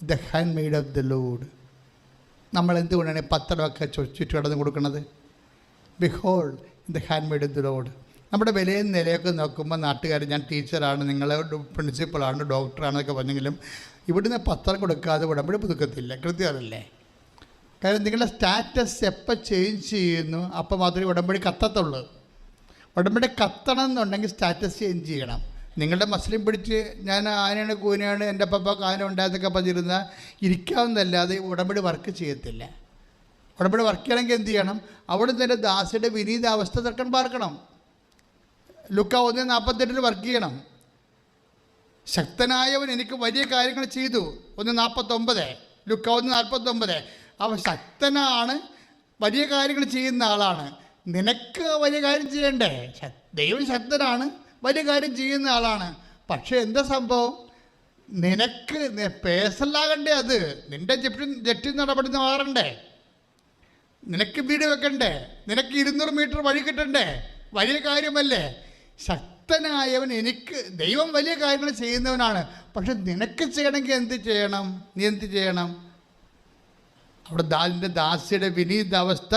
the handmaid of the Lord. നമ്മൾ എന്തുകൊണ്ടാണ് പത്രമൊക്കെ ചുറ്റുകടന്ന് കൊടുക്കുന്നത്? Behold the handmaid of the Lord. നമ്മുടെ വിലയും നിലയൊക്കെ നോക്കുമ്പോൾ നാട്ടുകാർ, ഞാൻ ടീച്ചറാണ്, നിങ്ങൾ പ്രിൻസിപ്പളാണ്, ഡോക്ടറാണെന്നൊക്കെ പറഞ്ഞെങ്കിലും ഇവിടുന്ന് പത്രം കൊടുക്കാതെ ഉടമ്പടി പുതുക്കത്തില്ല. കൃത്യമല്ലേ? കാരണം നിങ്ങളുടെ സ്റ്റാറ്റസ് എപ്പോൾ ചേഞ്ച് ചെയ്യുന്നു അപ്പോൾ മാത്രമേ ഉടമ്പടി കത്തത്തുള്ളൂ. ഉടമ്പടി കത്തണം എന്നുണ്ടെങ്കിൽ സ്റ്റാറ്റസ് ചേഞ്ച് ചെയ്യണം. നിങ്ങളുടെ മസ്ലിം പിടിച്ച് ഞാൻ ആനയാണ് കൂനയാണ് എൻ്റെ പപ്പക്ക് ആന ഉണ്ടായതൊക്കെ പറഞ്ഞിരുന്ന ഇരിക്കാവുന്നതല്ലാതെ ഉടമ്പടി വർക്ക് ചെയ്യത്തില്ല. ഉടമ്പടി വർക്ക് ചെയ്യണമെങ്കിൽ എന്ത് ചെയ്യണം? അവിടെ തന്നെ ദാസിയുടെ വിനീത അവസ്ഥ തർക്കം പാർക്കണം. ലുക്ക 1:48 വർക്ക് ചെയ്യണം. ശക്തനായവൻ എനിക്ക് വലിയ കാര്യങ്ങൾ ചെയ്തു. 1:49 ലുക്ക 1:49. അവൻ ശക്തനാണ്, വലിയ കാര്യങ്ങൾ ചെയ്യുന്ന ആളാണ്. നിനക്ക് വലിയ കാര്യം ചെയ്യണ്ടേ? ദൈവം ശക്തനാണ്, വലിയ കാര്യം ചെയ്യുന്ന ആളാണ്. പക്ഷേ എന്താ സംഭവം? നിനക്ക് പേഴ്സണലാകണ്ടേ? അത് നിൻ്റെ ജെറ്റിൽ നടപടി മാറണ്ടേ? നിനക്ക് വീട് വെക്കണ്ടേ? നിനക്ക് 200 മീറ്റർ വഴി കിട്ടണ്ടേ? വലിയ കാര്യമല്ലേ? ശക്തനായവൻ എനിക്ക് ദൈവം വലിയ കാര്യങ്ങൾ ചെയ്യുന്നവനാണ്. പക്ഷെ നിനക്ക് ചെയ്യണമെങ്കിൽ എന്ത് ചെയ്യണം? നീ എന്ത് ചെയ്യണം? അവിടെ നിൻ്റെ ദാസിയുടെ വിനീത അവസ്ഥ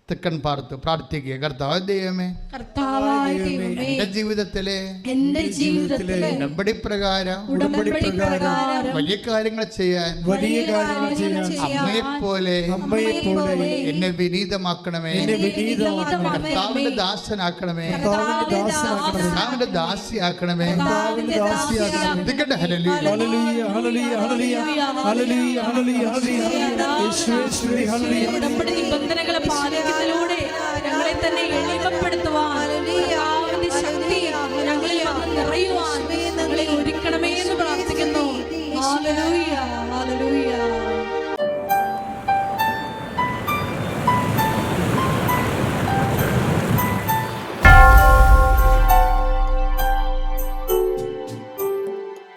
തെക്കൻ പാർത്തു പ്രാർത്ഥിക്കുക. കർത്താവ് ദൈവമേ, എൻ്റെ ജീവിതത്തിലെ ഉടമ്പടി പ്രകാരം വലിയ കാര്യങ്ങൾ ചെയ്യാൻ അമ്മയെപ്പോലെ എന്നെ വിനീതമാക്കണമേ. കർത്താവിന്റെ ദാസനാക്കണമേ, കർത്താവിന്റെ ദാസിയാക്കണമേ. ശ്രദ്ധിക്കട്ടെ. ഉടമ്പടി നിബന്ധനകളെ പാലിക്കുന്ന